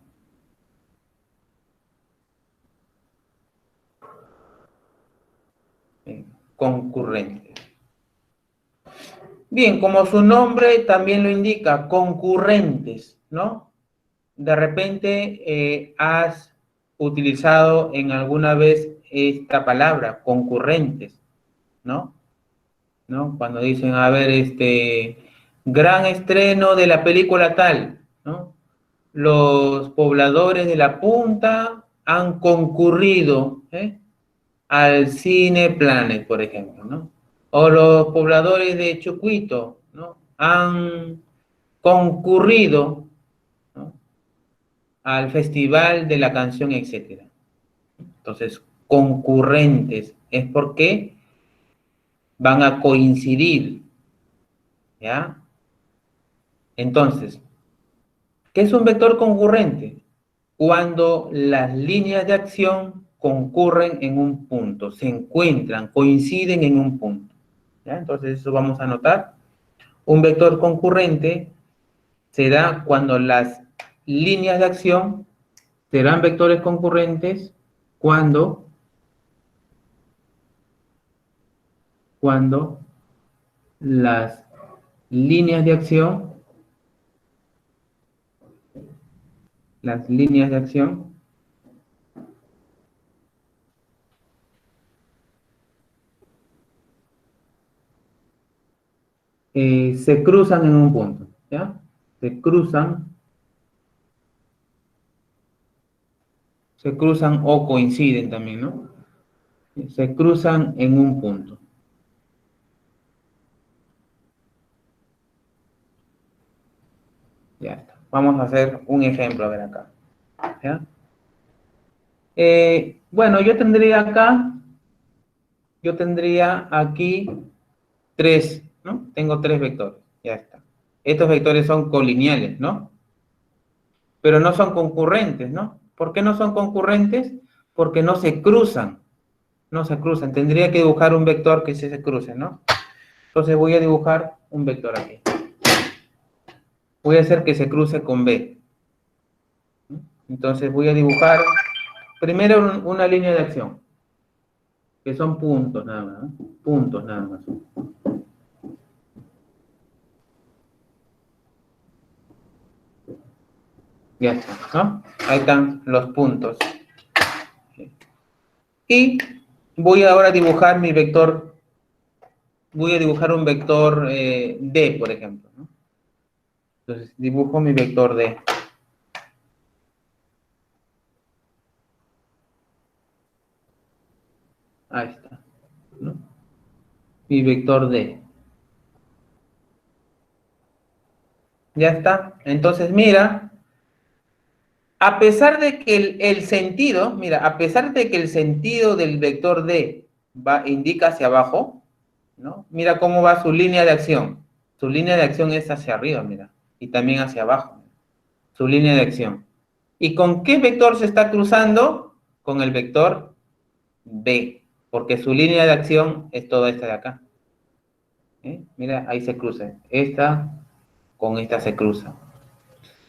Concurrentes. Bien, como su nombre también lo indica, concurrentes, ¿no? De repente has utilizado en alguna vez esta palabra, concurrentes, ¿no? ¿No? Cuando dicen, a ver, gran estreno de la película tal, ¿no? Los pobladores de la punta han concurrido al Cine Planet, por ejemplo, ¿no? O los pobladores de Chucuito, ¿no? Han concurrido, ¿no? Al Festival de la Canción, etcétera. Entonces, concurrentes es porque van a coincidir, ¿ya? Entonces, ¿qué es un vector concurrente? Cuando las líneas de acción concurren en un punto, se encuentran, coinciden en un punto, ¿ya? Entonces, eso vamos a anotar. Un vector concurrente se da cuando las líneas de acción serán vectores concurrentes cuando las líneas de acción se cruzan en un punto, ¿ya? Se cruzan o coinciden también, ¿no? Se cruzan en un punto. Ya está. Vamos a hacer un ejemplo, a ver acá. ¿Ya? Bueno, yo tendría aquí 3, ¿no? Tengo 3 vectores, ya está. Estos vectores son colineales, ¿no? Pero no son concurrentes, ¿no? ¿Por qué no son concurrentes? Porque no se cruzan, Tendría que dibujar un vector que sí se cruce, ¿no? Entonces voy a dibujar un vector aquí. Voy a hacer que se cruce con B. Entonces voy a dibujar primero una línea de acción, que son puntos nada más, ¿no? Puntos nada más. Ya está, ¿no? Ahí están los puntos. Y voy ahora a dibujar mi vector. Voy a dibujar un vector D, por ejemplo, ¿no? Entonces dibujo mi vector D. Ahí está, ¿no? Mi vector D. Ya está. Entonces, mira, a pesar de que el sentido del vector D indica hacia abajo, ¿no? Mira cómo va su línea de acción. Su línea de acción es hacia arriba, mira, y también hacia abajo. Su línea de acción. ¿Y con qué vector se está cruzando? Con el vector B, porque su línea de acción es toda esta de acá. Mira, ahí se cruza. Esta con esta se cruza.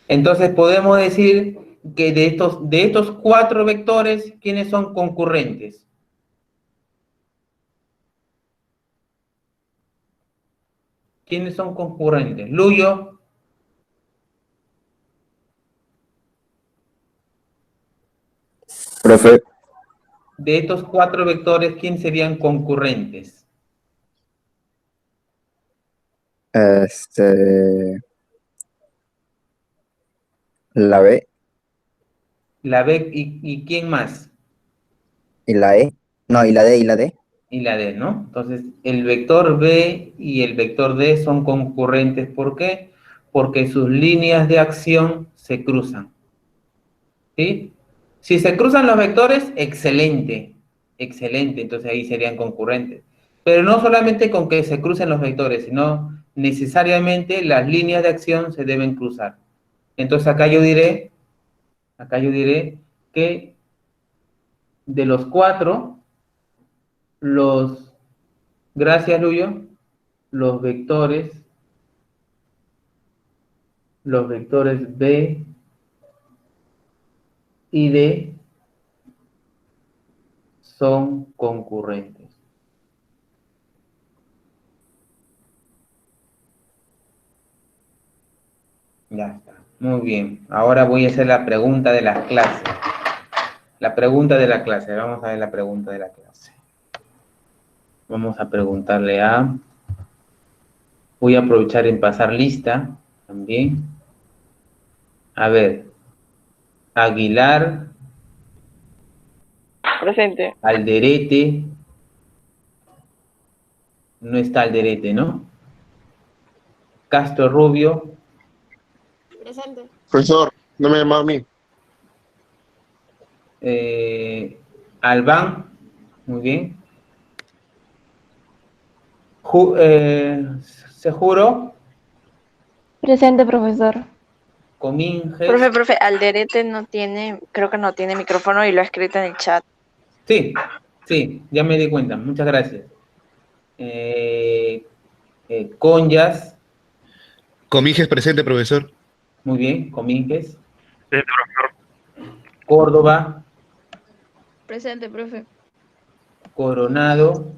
Entonces podemos decir que de estos 4 vectores, ¿quiénes son concurrentes? ¿Quiénes son concurrentes? Luyo. Profe, De estos 4 vectores, ¿quién serían concurrentes? la B La B y ¿quién más? y la E. No, y la D y la D. Y la D, ¿no? Entonces, el vector B y el vector D son concurrentes. ¿Por qué? Porque sus líneas de acción se cruzan. ¿Sí? Si se cruzan los vectores, excelente, excelente, entonces ahí serían concurrentes. Pero no solamente con que se crucen los vectores, sino necesariamente las líneas de acción se deben cruzar. Entonces acá yo diré que de los cuatro, gracias Luyo, los vectores B y D son concurrentes. Ya está. Muy bien. Ahora voy a hacer la pregunta de la clase. La pregunta de la clase. Vamos a ver la pregunta de la clase. Vamos a preguntarle a... Voy a aprovechar en pasar lista también. A ver. Aguilar, Presente. Alderete. No está Alderete, ¿no? Castro Rubio. Presente. Profesor, no me llamaba a mí. Albán. Muy bien. Seguro. Presente, profesor. Cominges. Profe, Alderete no tiene, creo que no tiene micrófono y lo ha escrito en el chat. Sí, ya me di cuenta. Muchas gracias. Conyas. Cominges presente, profesor. Muy bien, Cominges. Córdoba. Presente, profe. Coronado.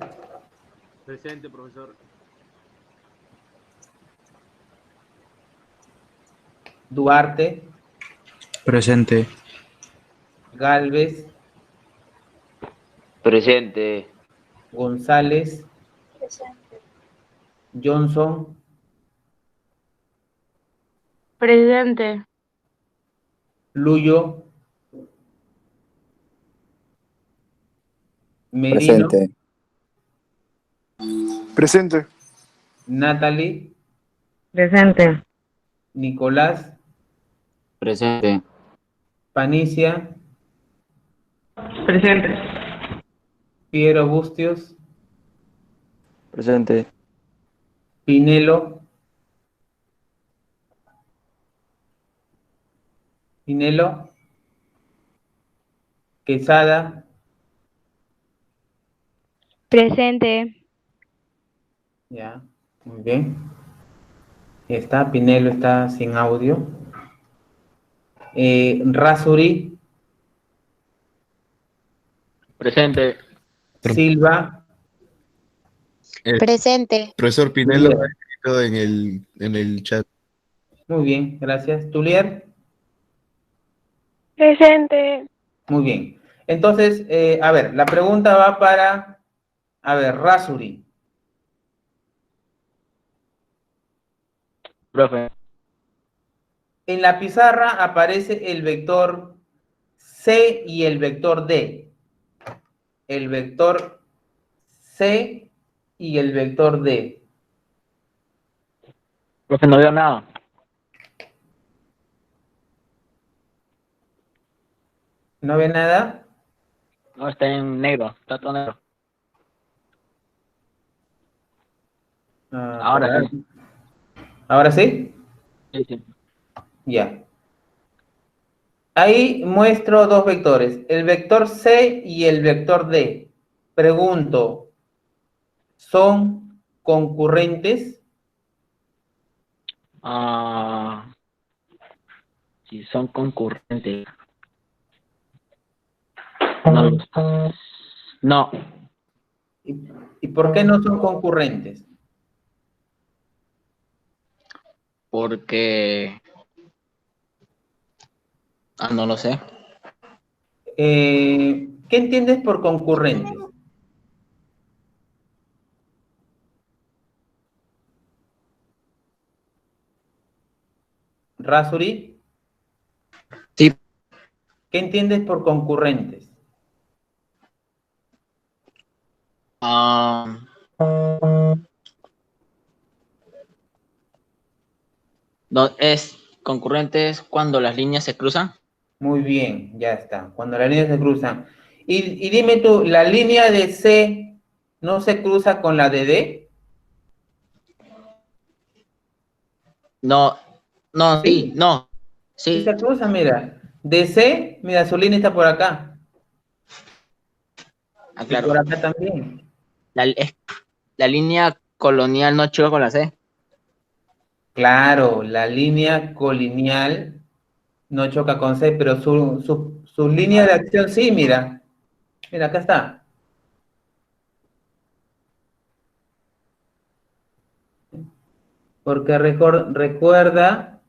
Presente, profesor. Duarte. Presente. Galvez. Presente. González. Presente. Johnson. Presente. Luyo. Merino. Presente. Presente. Natalie. Presente. Nicolás. Presente. Panicia. Presente. Piero Bustios. Presente. Pinelo. Quesada. Presente. Ya, muy bien. Está, Pinelo está sin audio. Rasuri. Presente. Silva. Presente. Profesor Pinelo ha escrito en el chat. Muy bien, gracias. Tulier. Presente. Muy bien. Entonces, a ver, la pregunta va para, a ver, Rasuri. Profe. En la pizarra aparece el vector C y el vector D. El vector C y el vector D. Profe, no veo nada. ¿No ve nada? No, está en negro. Está todo negro. Ahora sí. ¿Ahora sí? Sí, sí. Ya. Ahí muestro dos vectores, el vector C y el vector D. Pregunto, ¿son concurrentes? Si son concurrentes. No. ¿Y por qué no son concurrentes? Porque... no lo sé. ¿Qué entiendes por concurrentes? ¿Rasuri? Sí. ¿Qué entiendes por concurrentes? No, es concurrente es cuando las líneas se cruzan. Muy bien, ya está. Cuando las líneas se cruzan. Y dime tú, ¿la línea de C no se cruza con la de D? No, no, sí, no. Sí Sí, se cruza, mira. De C, mira, su línea está por acá. Y claro. por acá también. La línea colonial no choca con la C. Claro, la línea colineal no choca con C, pero su línea de acción sí, mira. Mira, acá está. Porque recuerda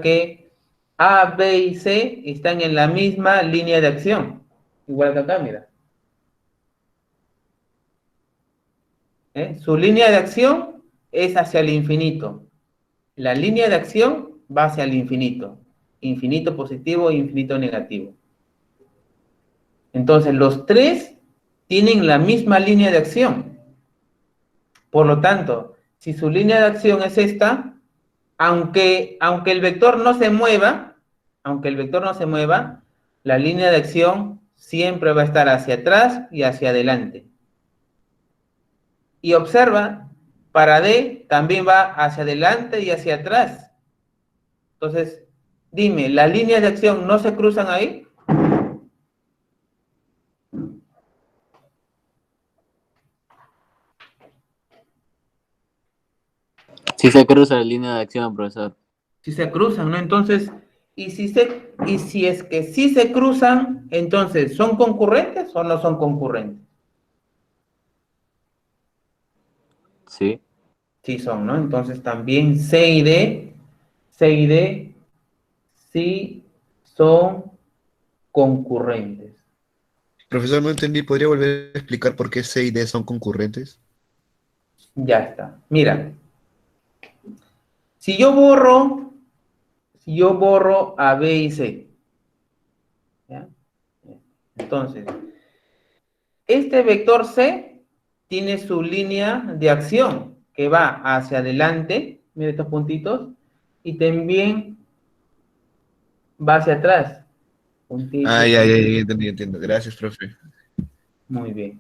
que A, B y C están en la misma línea de acción. Igual que acá, mira. Su línea de acción es hacia el infinito. La línea de acción va hacia el infinito. Infinito positivo e infinito negativo. Entonces, los tres tienen la misma línea de acción. Por lo tanto, si su línea de acción es esta, aunque el vector no se mueva, la línea de acción siempre va a estar hacia atrás y hacia adelante. Y observa, para D también va hacia adelante y hacia atrás. Entonces, dime, ¿las líneas de acción no se cruzan ahí? Sí se cruza la línea de acción, profesor. Si se cruzan, ¿no? Entonces, y si es que sí se cruzan, entonces, ¿son concurrentes o no son concurrentes? Sí. Sí son, ¿no? Entonces también C y D sí son concurrentes. Profesor, no entendí. ¿Podría volver a explicar por qué C y D son concurrentes? Ya está. Mira, si yo borro a B y C, ¿ya? Entonces, este vector C tiene su línea de acción que va hacia adelante, mira estos puntitos, y también va hacia atrás. Puntitos. Ya, entiendo. Gracias, profe. Muy bien.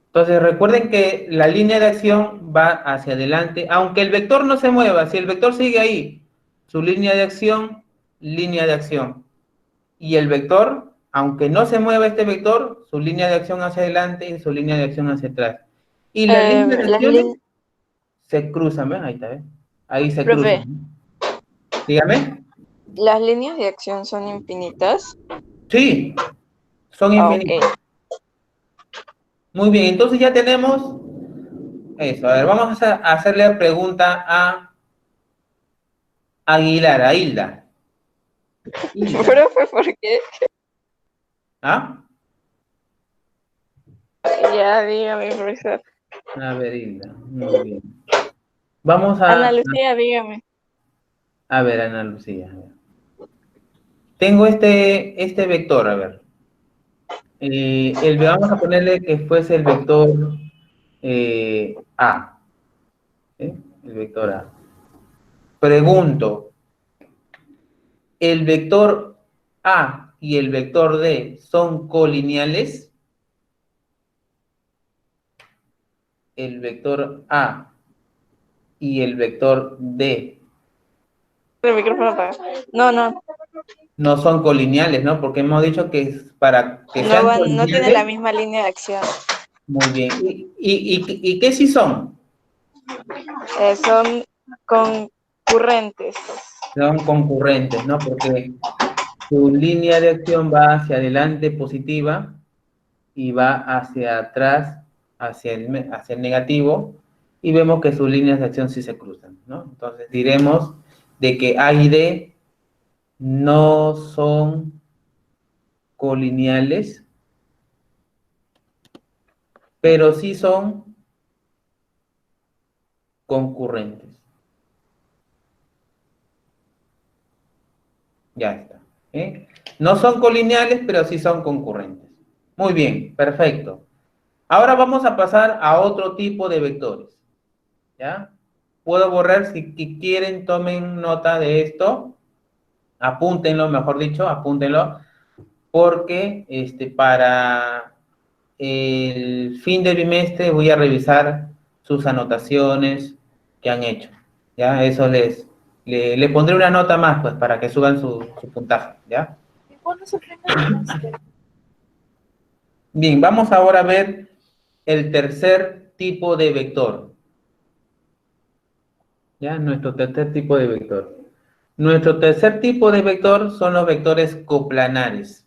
Entonces, recuerden que la línea de acción va hacia adelante, aunque el vector no se mueva, si el vector sigue ahí, su línea de acción. Y el vector, aunque no se mueva este vector, su línea de acción hacia adelante y su línea de acción hacia atrás. Y las líneas de acción se cruzan, ¿ves? Ahí está, ¿ves? Ahí se Profe. cruzan. Dígame. ¿Las líneas de acción son infinitas? Sí, son infinitas. Ok. Muy bien, entonces ya tenemos eso. A ver, vamos a hacerle la pregunta a Aguilar, a Hilda. Profe, ¿por qué? ¿Ah? Ya, dígame, profesor. A ver, Hilda, muy bien. Vamos a... Ana Lucía, dígame. A ver, Ana Lucía. A ver. Tengo este vector, a ver. Vamos a ponerle que fuese el vector A. El vector A. Pregunto, ¿el vector A y el vector D son colineales? El vector A y el vector D. El micrófono apagado. No. No son colineales, ¿no? Porque hemos dicho que para que sean colineales... No tiene la misma línea de acción. Muy bien. ¿Y qué sí son? Son concurrentes. Son concurrentes, ¿no? Porque su línea de acción va hacia adelante positiva y va hacia atrás hacia el negativo, y vemos que sus líneas de acción sí se cruzan, ¿no? Entonces diremos de que A y D no son colineales, pero sí son concurrentes. Ya está. No son colineales, pero sí son concurrentes. Muy bien, perfecto. Ahora vamos a pasar a otro tipo de vectores. ¿Ya? Puedo borrar, si quieren, tomen nota de esto. Apúntenlo, mejor dicho, apúntenlo, porque para el fin del bimestre voy a revisar sus anotaciones que han hecho. ¿Ya? Eso le pondré una nota más, pues, para que suban su puntaje, ¿ya? Bien, vamos ahora a ver el tercer tipo de vector. ¿Ya? Nuestro tercer tipo de vector. Nuestro tercer tipo de vector son los vectores coplanares.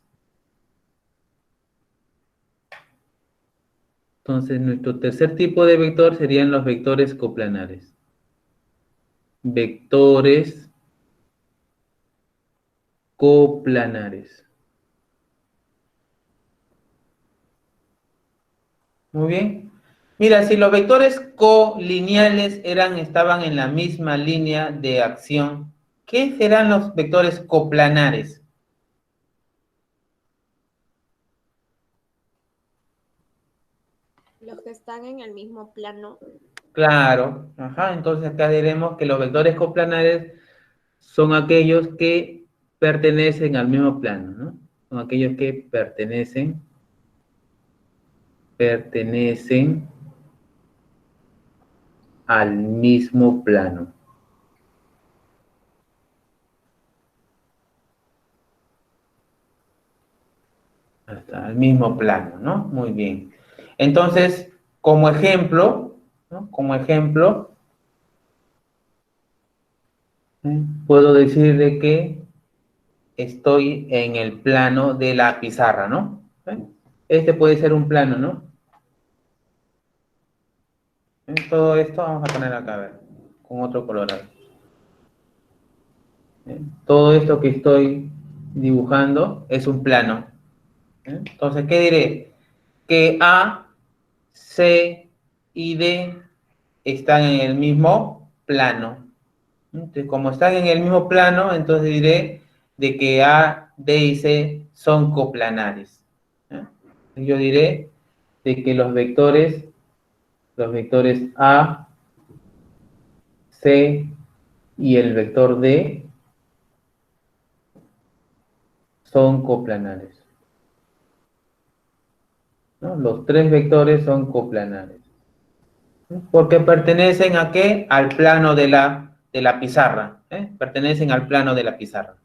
Entonces, nuestro tercer tipo de vector serían los vectores coplanares. Vectores coplanares. Muy bien. Mira, si los vectores colineales estaban en la misma línea de acción, ¿qué serán los vectores coplanares? Los que están en el mismo plano. Claro, ajá, entonces acá diremos que los vectores coplanares son aquellos que pertenecen al mismo plano, ¿no? Son aquellos que pertenecen al mismo plano. Hasta el mismo plano, ¿no? Muy bien. Entonces, como ejemplo, ¿no? Como ejemplo, puedo decirle que estoy en el plano de la pizarra, ¿no? Este puede ser un plano, ¿no? Todo esto vamos a poner acá, a ver, con otro color. A ver. Todo esto que estoy dibujando es un plano. Entonces, ¿qué diré? Que A, C y D están en el mismo plano. Entonces, como están en el mismo plano, entonces diré de que A, D y C son coplanares. Yo diré de que los vectores A, C y el vector D son coplanares, ¿no? Los tres vectores son coplanares. Porque pertenecen ¿a qué? Al plano de la pizarra. Pertenecen al plano de la pizarra.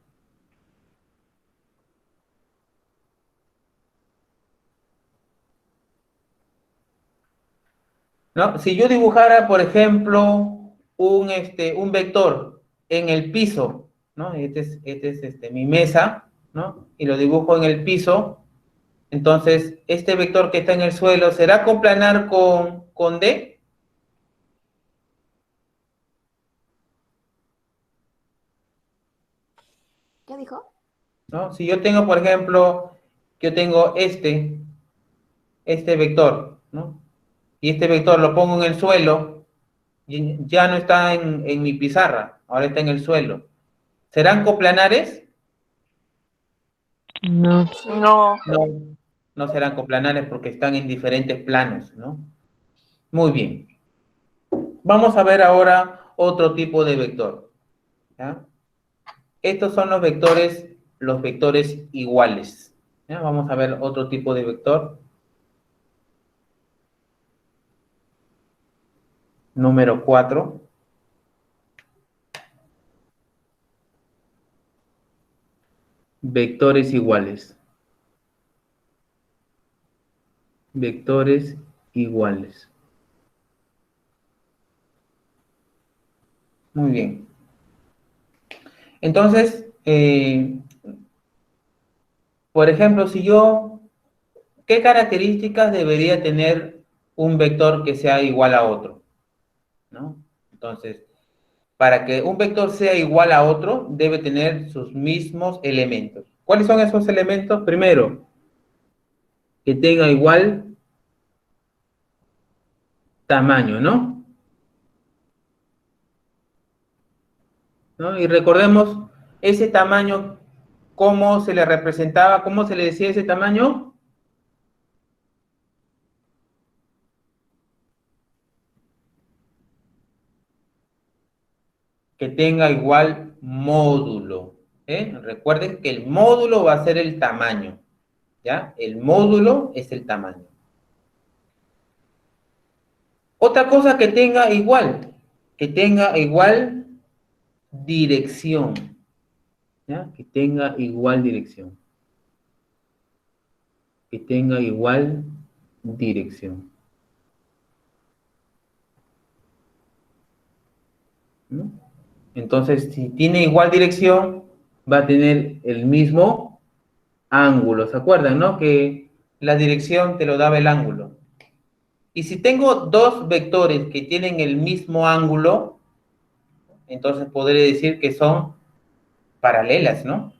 ¿No? Si yo dibujara, por ejemplo, un vector en el piso, ¿no? Este es mi mesa, ¿no? Y lo dibujo en el piso. Entonces, este vector que está en el suelo, ¿será coplanar con D? ¿Qué dijo? ¿No? Si yo tengo, por ejemplo, yo tengo este vector, ¿no? Y este vector lo pongo en el suelo, y ya no está en mi pizarra, ahora está en el suelo. ¿Serán coplanares? No. No. No, no serán coplanares porque están en diferentes planos, ¿no? Muy bien. Vamos a ver ahora otro tipo de vector. ¿Ya? Estos son los vectores iguales. ¿Ya? Vamos a ver otro tipo de vector. Número 4. Vectores iguales. Vectores iguales. Muy bien. Entonces, por ejemplo, ¿qué características debería tener un vector que sea igual a otro? ¿No? Entonces, para que un vector sea igual a otro, debe tener sus mismos elementos. ¿Cuáles son esos elementos? Primero, que tenga igual tamaño, ¿no? ¿No? Y recordemos ese tamaño, ¿cómo se le representaba? ¿Cómo se le decía ese tamaño? Que tenga igual módulo. Recuerden que el módulo va a ser el tamaño, ¿ya? El módulo es el tamaño. Otra cosa que tenga igual dirección, ¿ya? Que tenga igual dirección. Que tenga igual dirección. ¿No? Entonces, si tiene igual dirección, va a tener el mismo ángulo. ¿Se acuerdan, no? Que la dirección te lo daba el ángulo. Y si tengo dos vectores que tienen el mismo ángulo, entonces podré decir que son paralelas, ¿no?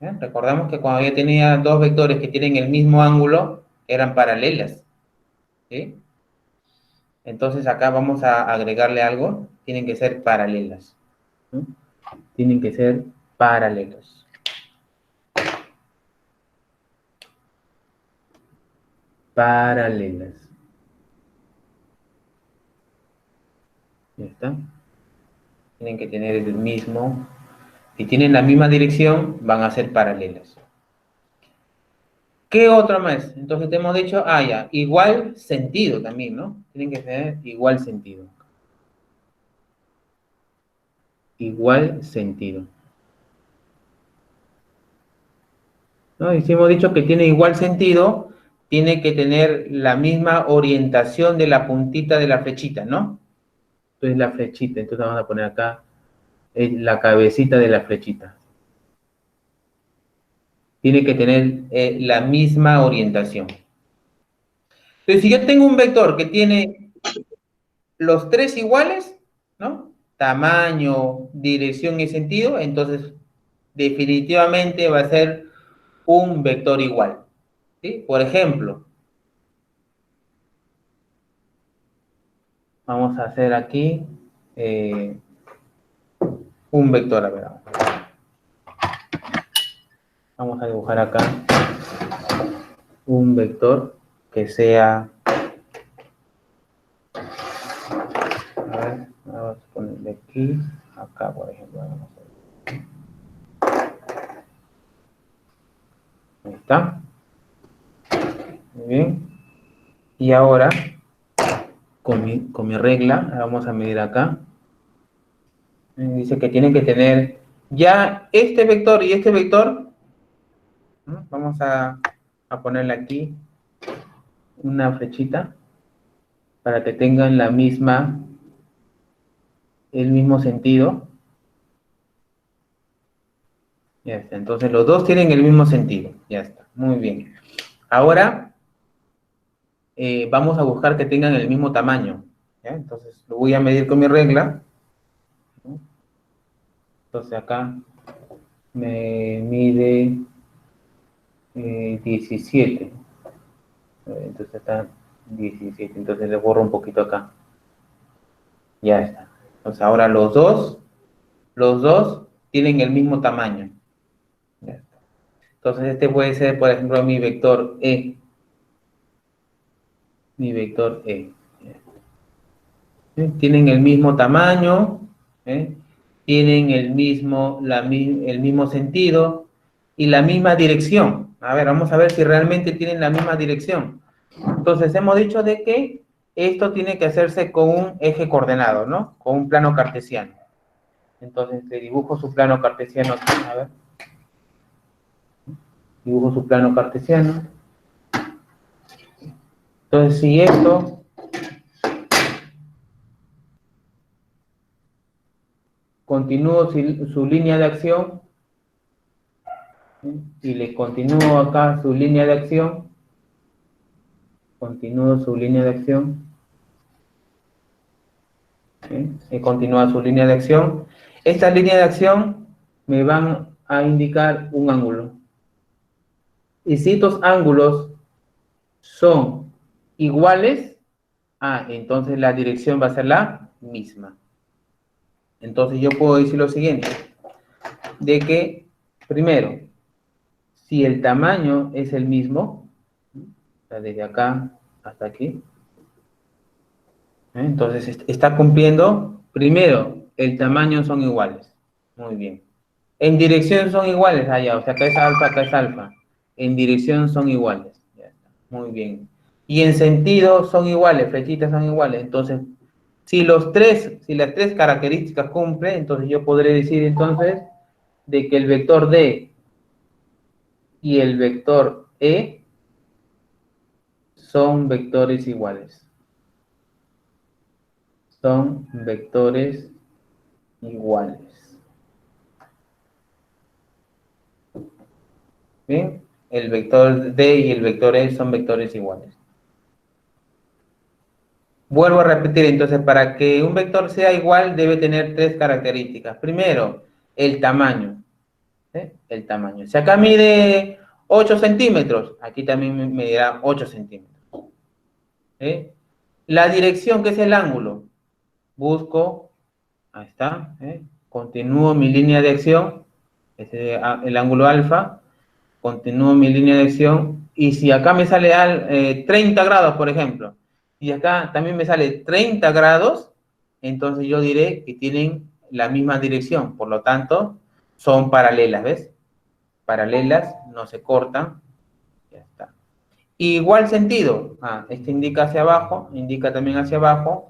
Recordamos que cuando yo tenía dos vectores que tienen el mismo ángulo, eran paralelas. ¿Sí? Entonces acá vamos a agregarle algo. Tienen que ser paralelas. ¿Sí? Tienen que ser paralelos. Paralelas. Ya está. Tienen que tener el mismo. Si tienen la misma dirección, van a ser paralelas. ¿Qué otro más? Entonces te hemos dicho, ya, igual sentido también, ¿no? Tienen que tener igual sentido. Igual sentido. ¿No? Y si hemos dicho que tiene igual sentido, tiene que tener la misma orientación de la puntita de la flechita, ¿no? Entonces la flechita, entonces vamos a poner acá la cabecita de la flechita. Tiene que tener la misma orientación. Entonces, si yo tengo un vector que tiene los tres iguales, ¿no? Tamaño, dirección y sentido, entonces definitivamente va a ser un vector igual. ¿Sí? Por ejemplo, vamos a hacer aquí un vector, a ver. Vamos a dibujar acá un vector que sea... A ver, vamos a ponerle aquí, acá, por ejemplo. Ahí está. Muy bien. Y ahora, con mi regla, vamos a medir acá. Dice que tienen que tener ya este vector y este vector. Vamos a ponerle aquí una flechita para que tengan el mismo sentido. Ya está. Entonces los dos tienen el mismo sentido. Ya está. Muy bien. Ahora vamos a buscar que tengan el mismo tamaño. ¿Ya? Entonces lo voy a medir con mi regla. Entonces acá me mide 17. Entonces está 17. Entonces le borro un poquito acá. Ya está. Entonces ahora los dos tienen el mismo tamaño. Ya está. Entonces este puede ser, por ejemplo, mi vector E. Mi vector E. Tienen el mismo tamaño, tienen el mismo sentido y la misma dirección. A ver, vamos a ver si realmente tienen la misma dirección. Entonces hemos dicho de que esto tiene que hacerse con un eje coordenado, ¿no? Con un plano cartesiano. Entonces le dibujo su plano cartesiano aquí, a ver. Dibujo su plano cartesiano. Entonces si esto continúo su línea de acción, y le continúo acá su línea de acción, continúo su línea de acción, y continúa su línea de acción. Esta línea de acción me van a indicar un ángulo. Y si estos ángulos son iguales, entonces la dirección va a ser la misma. Entonces yo puedo decir lo siguiente, de que, primero, si el tamaño es el mismo, o sea, desde acá hasta aquí, entonces está cumpliendo, primero, el tamaño son iguales. Muy bien. En dirección son iguales allá, o sea, acá es alfa, acá es alfa. En dirección son iguales. Ya está. Muy bien. Y en sentido son iguales, flechitas son iguales. Entonces, si las tres características cumplen, entonces yo podré decir entonces de que el vector D y el vector E son vectores iguales. Son vectores iguales. ¿Bien? El vector D y el vector E son vectores iguales. Vuelvo a repetir, entonces, para que un vector sea igual, debe tener tres características. Primero, el tamaño. ¿Sí? El tamaño. Si acá mide 8 centímetros, aquí también medirá 8 centímetros. ¿Sí? La dirección, que es el ángulo. Busco, ahí está, continúo mi línea de acción, el ángulo alfa, continúo mi línea de acción, y si acá me sale 30 grados, por ejemplo, y acá también me sale 30 grados, entonces yo diré que tienen la misma dirección, por lo tanto, son paralelas, ¿ves? Paralelas, no se cortan, ya está. Igual sentido, este indica hacia abajo, indica también hacia abajo,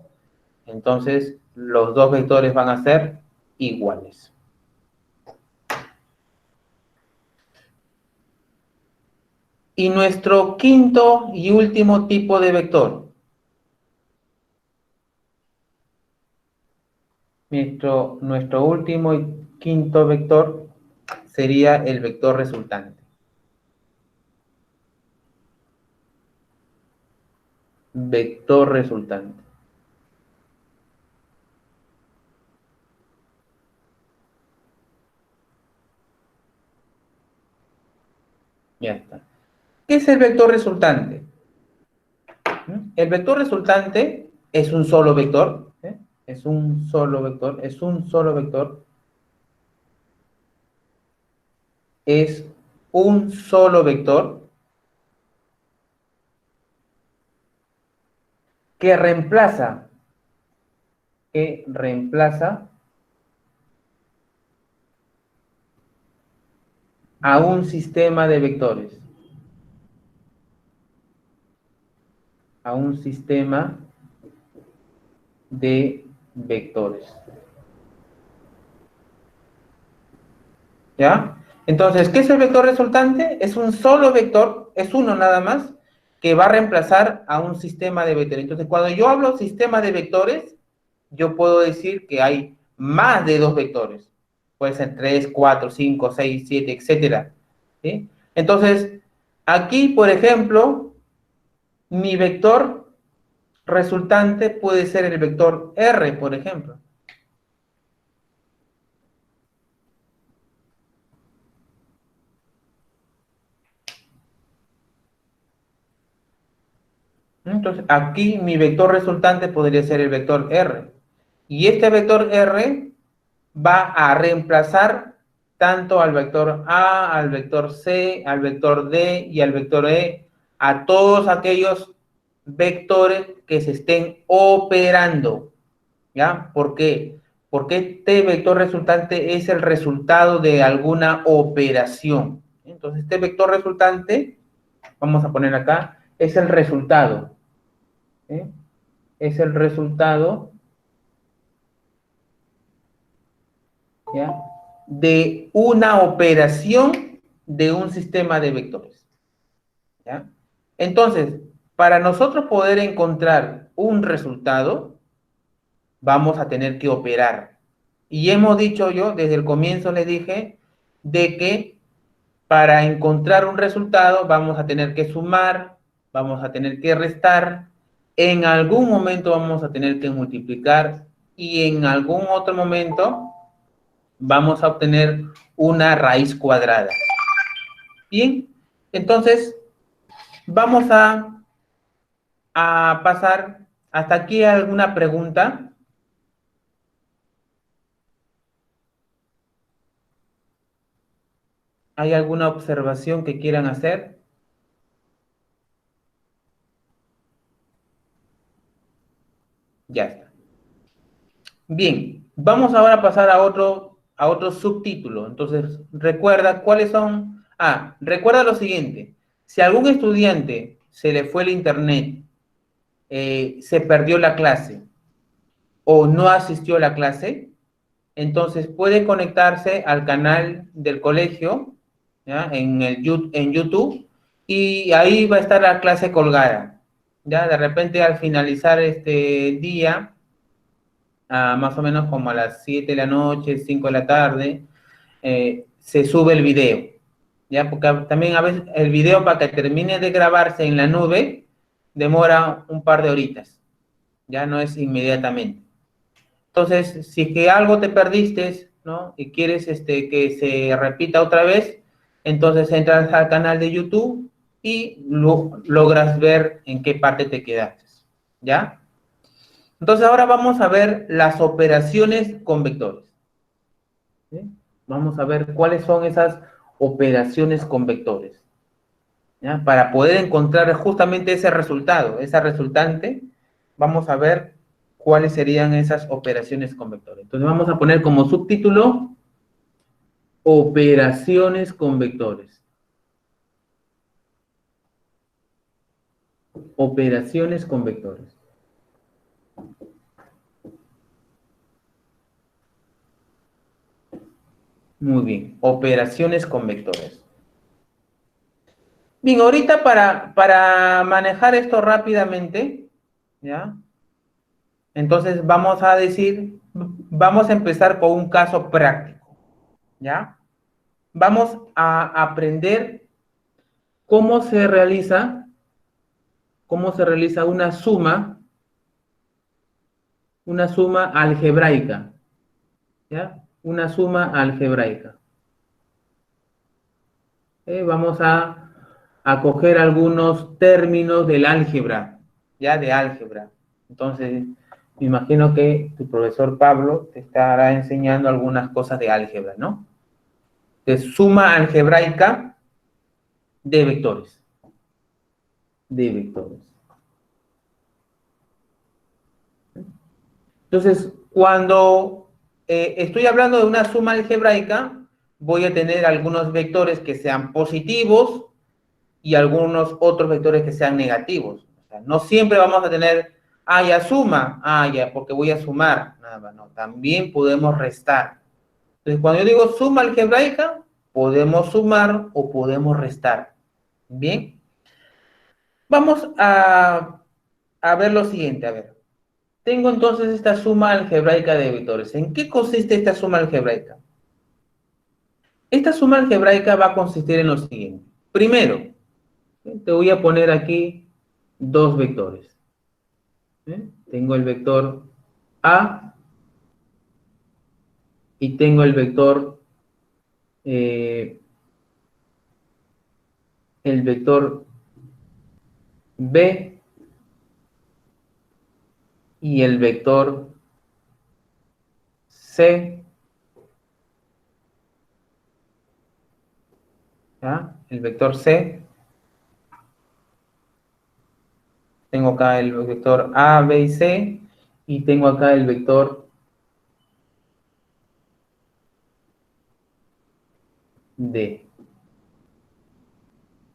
entonces los dos vectores van a ser iguales. Y nuestro quinto y último tipo de vector. Nuestro último y quinto vector sería el vector resultante. Vector resultante. Ya está. ¿Qué es el vector resultante? El vector resultante es un solo vector. Es un solo vector. Es un solo vector. Es un solo vector que reemplaza a un sistema de vectores. A un sistema de vectores. ¿Ya? Entonces, ¿qué es el vector resultante? Es un solo vector, es uno nada más, que va a reemplazar a un sistema de vectores. Entonces, cuando yo hablo sistema de vectores, yo puedo decir que hay más de dos vectores. Puede ser 3, 4, 5, 6, 7, etcétera. ¿Sí? Entonces, aquí, por ejemplo, mi vector resultante puede ser el vector R, por ejemplo. Entonces, aquí mi vector resultante podría ser el vector R. Y este vector R va a reemplazar tanto al vector A, al vector C, al vector D y al vector E, a todos aquellos vectores que se estén operando. ¿Ya? ¿Por qué? Porque este vector resultante es el resultado de alguna operación. Entonces, este vector resultante, vamos a poner acá, es el resultado. Es el resultado, ¿ya?, de una operación de un sistema de vectores. ¿Ya? Entonces, para nosotros poder encontrar un resultado, vamos a tener que operar. Y hemos dicho yo, desde el comienzo les dije, de que para encontrar un resultado vamos a tener que sumar, vamos a tener que restar, en algún momento vamos a tener que multiplicar y en algún otro momento vamos a obtener una raíz cuadrada. Bien, entonces vamos a pasar hasta aquí. ¿Alguna pregunta? ¿Hay alguna observación que quieran hacer? Ya está. Bien, vamos ahora a pasar a a otro subtítulo. Entonces, recuerda cuáles son. Recuerda lo siguiente. Si a algún estudiante se le fue el internet, se perdió la clase o no asistió a la clase, entonces puede conectarse al canal del colegio, ¿ya? En YouTube, y ahí va a estar la clase colgada. Ya de repente al finalizar este día, más o menos como a las 7 de la noche, 5 de la tarde, se sube el video. ¿Ya? Porque también a veces el video, para que termine de grabarse en la nube, demora un par de horitas. Ya no es inmediatamente. Entonces, si es que algo te perdiste, ¿no? Y quieres que se repita otra vez, entonces entras al canal de YouTube y logras ver en qué parte te quedaste. ¿Ya? Entonces, ahora vamos a ver las operaciones con vectores. ¿Sí? Vamos a ver cuáles son esas operaciones con vectores, ¿ya? Para poder encontrar justamente ese resultado, esa resultante, vamos a ver cuáles serían esas operaciones con vectores. Entonces vamos a poner como subtítulo operaciones con vectores. Operaciones con vectores. Muy bien, operaciones con vectores. Bien, ahorita para manejar esto rápidamente, ¿ya? Entonces vamos a empezar con un caso práctico, ¿ya? Vamos a aprender cómo se realiza una suma algebraica, ¿ya? Una suma algebraica. Vamos a coger algunos términos del álgebra, ¿ya? De álgebra. Entonces, me imagino que tu profesor Pablo te estará enseñando algunas cosas de álgebra, ¿no? De suma algebraica de vectores. De vectores. Entonces, cuando estoy hablando de una suma algebraica, voy a tener algunos vectores que sean positivos y algunos otros vectores que sean negativos. O sea, no siempre vamos a tener, ya suma, ya, porque voy a sumar. Nada más, no. También podemos restar. Entonces, cuando yo digo suma algebraica, podemos sumar o podemos restar. Bien. Vamos a ver lo siguiente, a ver. Tengo entonces esta suma algebraica de vectores. ¿En qué consiste esta suma algebraica? Esta suma algebraica va a consistir en lo siguiente. Primero, te voy a poner aquí dos vectores. Tengo el vector A y tengo el vector B y el vector C. ¿Ya? El vector C. Tengo acá el vector A, B y C. Y tengo acá el vector D.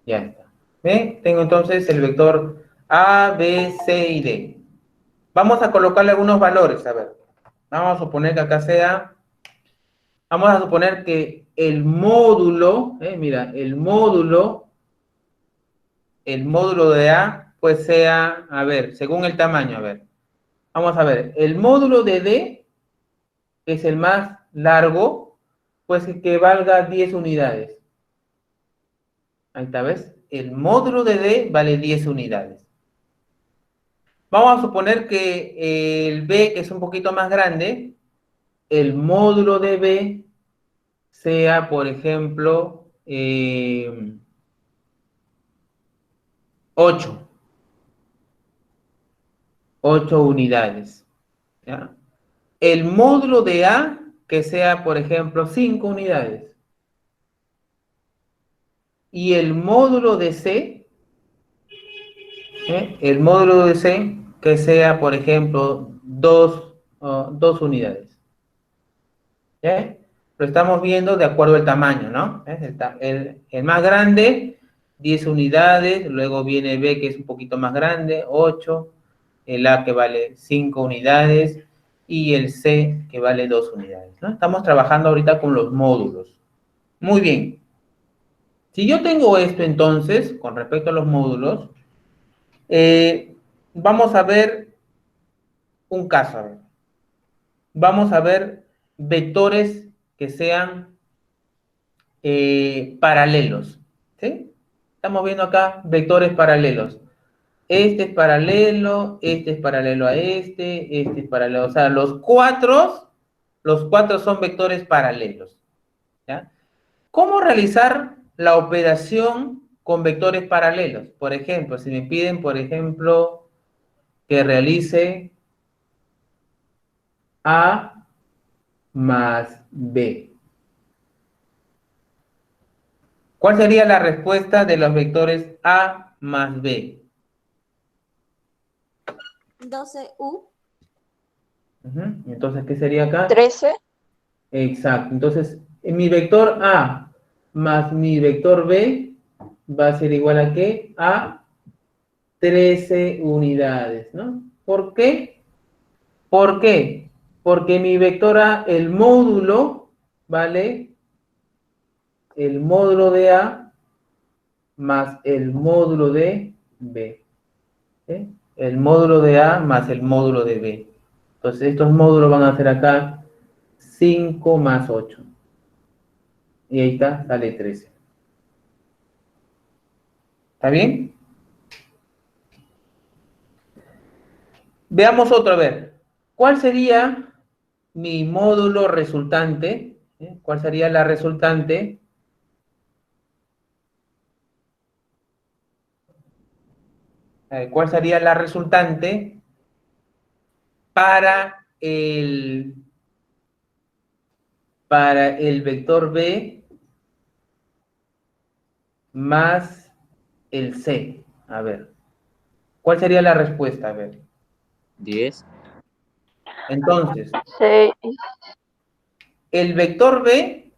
Ya está. ¿Ve? Tengo entonces el vector A, B, C y D. Vamos a colocarle algunos valores. A ver. Vamos a suponer que acá sea... Vamos a suponer que el módulo, mira, el módulo de A, pues sea, a ver, según el tamaño, a ver. Vamos a ver, el módulo de D, que es el más largo, pues que valga 10 unidades. Ahí está, ¿ves? El módulo de D vale 10 unidades. Vamos a suponer que el B, que es un poquito más grande, el módulo de B sea, por ejemplo, 8 unidades. ¿Ya? El módulo de A, que sea, por ejemplo, 5 unidades. Y el módulo de C, el módulo de C, que sea, por ejemplo, 2 unidades. ¿Ya? lo estamos viendo de acuerdo al tamaño, ¿no? ¿Ves? El más grande, 10 unidades, luego viene B, que es un poquito más grande, 8, el A que vale 5 unidades, y el C que vale 2 unidades, ¿no? Estamos trabajando ahorita con los módulos. Muy bien. Si yo tengo esto entonces, con respecto a los módulos, vamos a ver un caso. A ver. Vamos a ver vectores que sean paralelos, ¿sí? Estamos viendo acá vectores paralelos. Este es paralelo a este es paralelo. O sea, los cuatro son vectores paralelos, ¿ya? ¿Cómo realizar la operación con vectores paralelos? Por ejemplo, si me piden, por ejemplo, que realice A más B. ¿Cuál sería la respuesta de los vectores A más B? 12U. Entonces, ¿qué sería acá? 13. Exacto. Entonces, mi vector A más mi vector B va a ser igual a ¿qué? A 13 unidades, ¿no? ¿Por qué? ¿Por qué? Porque mi vector A, el módulo, ¿vale? El módulo de A más el módulo de B. ¿Sí? El módulo de A más el módulo de B. Entonces, estos módulos van a ser acá 5 más 8. Y ahí está, sale 13. ¿Está bien? Veamos otro, a ver. ¿Cuál sería mi módulo resultante? ¿Cuál sería la resultante? ¿Cuál sería la resultante para el vector B más el C? A ver. ¿Cuál sería la respuesta? A ver. 10. Entonces, 6. el vector B,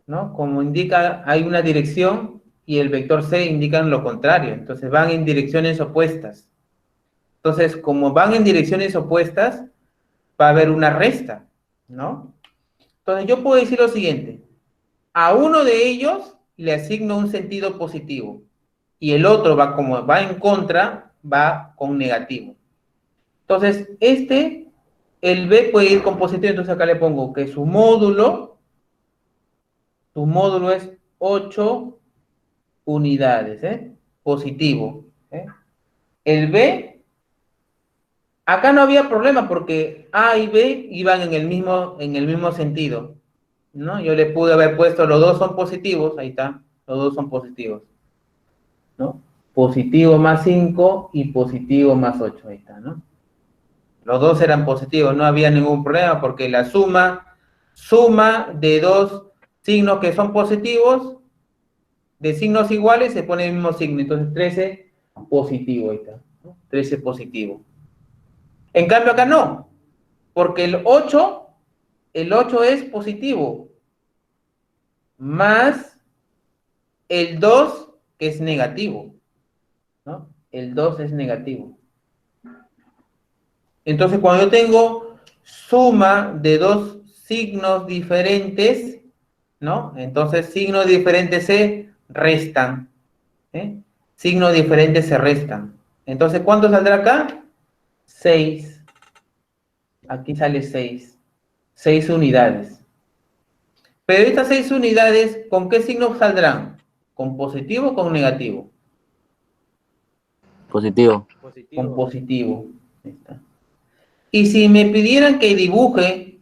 ¿no? Como indica, hay una dirección y el vector C indican lo contrario. Entonces, van en direcciones opuestas. Entonces, como van en direcciones opuestas, va a haber una resta, ¿no? Entonces, yo puedo decir lo siguiente. A uno de ellos le asigno un sentido positivo y el otro va como va en contra, va con negativo. Entonces, el B puede ir con positivo, entonces acá le pongo que su módulo es 8 unidades, positivo. El B, acá no había problema porque A y B iban en el mismo sentido, ¿no? Yo le pude haber puesto los dos son positivos, ahí está, los dos son positivos, ¿no? Positivo más 5 y positivo más 8, ahí está, ¿no? Los dos eran positivos, no había ningún problema porque la suma de dos signos que son positivos, de signos iguales, se pone el mismo signo. Entonces 13 positivo, ahí está, ¿no? 13 positivo. En cambio acá no, porque el 8 es positivo, más el 2 que es negativo, ¿no? El 2 es negativo. Entonces, cuando yo tengo suma de dos signos diferentes, ¿no? Entonces, signos diferentes se restan. Signos diferentes se restan. Entonces, ¿cuánto saldrá acá? 6. Aquí sale 6. 6 unidades. Pero estas 6 unidades, ¿con qué signos saldrán? ¿Con positivo o con negativo? Positivo. Con positivo. Ahí está. Y si me pidieran que dibuje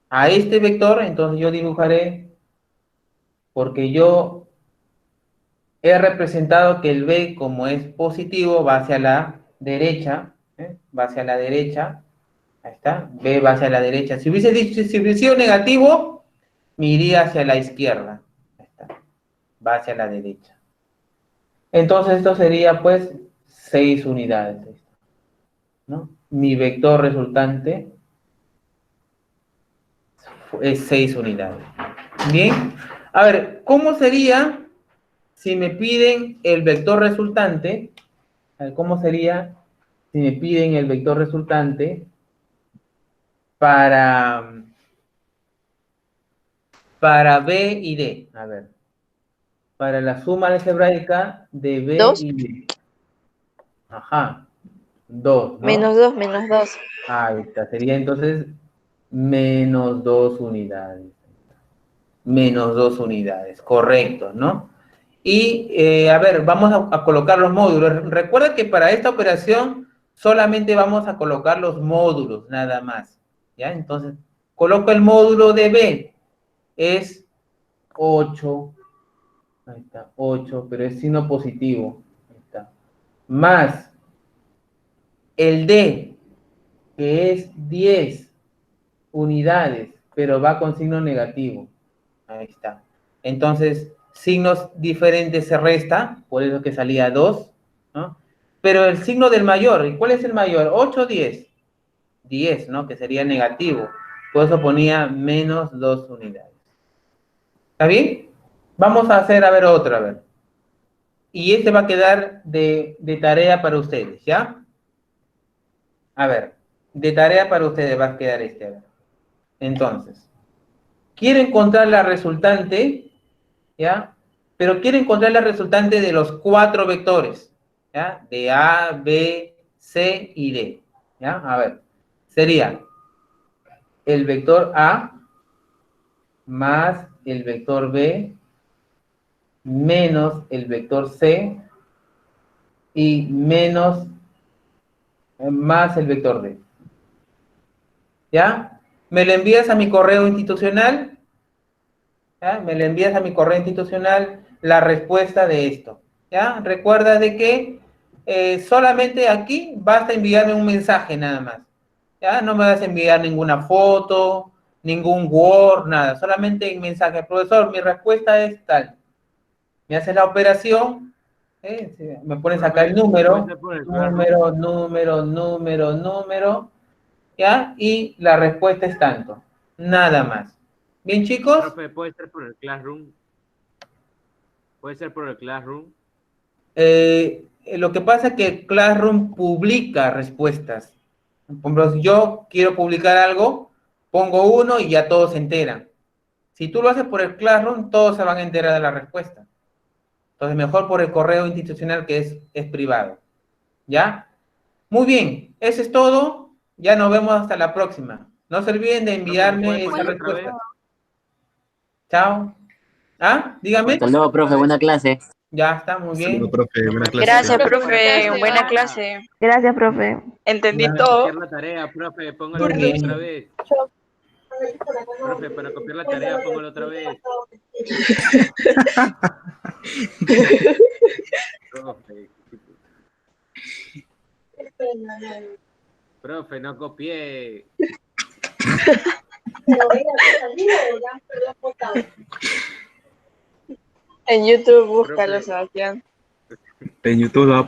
a este vector, entonces yo dibujaré, porque yo he representado que el B, como es positivo, va hacia la derecha, va hacia la derecha, ahí está, B va hacia la derecha. Si hubiese sido negativo, me iría hacia la izquierda, ahí está, va hacia la derecha. Entonces esto sería pues 6 unidades, ¿no? Mi vector resultante es 6 unidades. Bien. A ver, ¿cómo sería si me piden el vector resultante? A ver, ¿cómo sería si me piden el vector resultante para B y D? A ver, para la suma algebraica de B ¿Dos? y D. Ajá, 2, ¿no? Menos dos. Ahí está, sería entonces menos 2 unidades. Menos 2 unidades, correcto, ¿no? Y, a ver, vamos a colocar los módulos. Recuerda que para esta operación solamente vamos a colocar los módulos, nada más. ¿Ya? Entonces, coloco el módulo de B. Es 8. Ahí está, 8, pero es signo positivo. Ahí está. Más el D, que es 10 unidades, pero va con signo negativo. Ahí está. Entonces, signos diferentes se resta, por eso que salía 2, ¿no? Pero el signo del mayor, ¿y cuál es el mayor? 8 o 10. 10, ¿no? Que sería negativo. Por eso ponía menos 2 unidades. ¿Está bien? Vamos a hacer, a ver, otra, a ver. Y este va a quedar de tarea para ustedes, ¿ya? A ver, de tarea para ustedes va a quedar este, a ver. Entonces, quiero encontrar la resultante, ¿ya? Pero quiero encontrar la resultante de los 4 vectores, ¿ya? De A, B, C y D, ¿ya? A ver, sería el vector A más el vector B menos el vector C y menos más el vector D. ¿Ya? ¿Me lo envías a mi correo institucional? ¿Ya? Me lo envías a mi correo institucional la respuesta de esto. ¿Ya? Recuerda de que solamente aquí basta enviarme un mensaje nada más. ¿Ya? No me vas a enviar ninguna foto, ningún Word, nada. Solamente un mensaje. Profesor, mi respuesta es tal. Me haces la operación, me pones acá el número, ¿ya? Y la respuesta es tanto. Nada más. ¿Bien, chicos? Profe, puede ser por el Classroom. Puede ser por el Classroom. Lo que pasa es que Classroom publica respuestas. Por ejemplo, si yo quiero publicar algo, pongo uno y ya todos se enteran. Si tú lo haces por el Classroom, todos se van a enterar de la respuesta. Entonces, mejor por el correo institucional que es privado. ¿Ya? Muy bien, eso es todo. Ya nos vemos hasta la próxima. No se olviden de enviarme esa respuesta. Chao. ¿Ah? Dígame. Hasta luego, profe. Buena clase. Ya está, muy bien. Saludos, profe. Buena clase. Gracias, profe. Buena clase. Gracias, profe. Entendí Ya. todo. Copiar la tarea, profe, póngalo Muy bien. otra vez. Profe, para copiar la tarea, póngalo otra vez. Profe. Profe, no copié. En YouTube, búscalo, Sebastián. En YouTube lo va a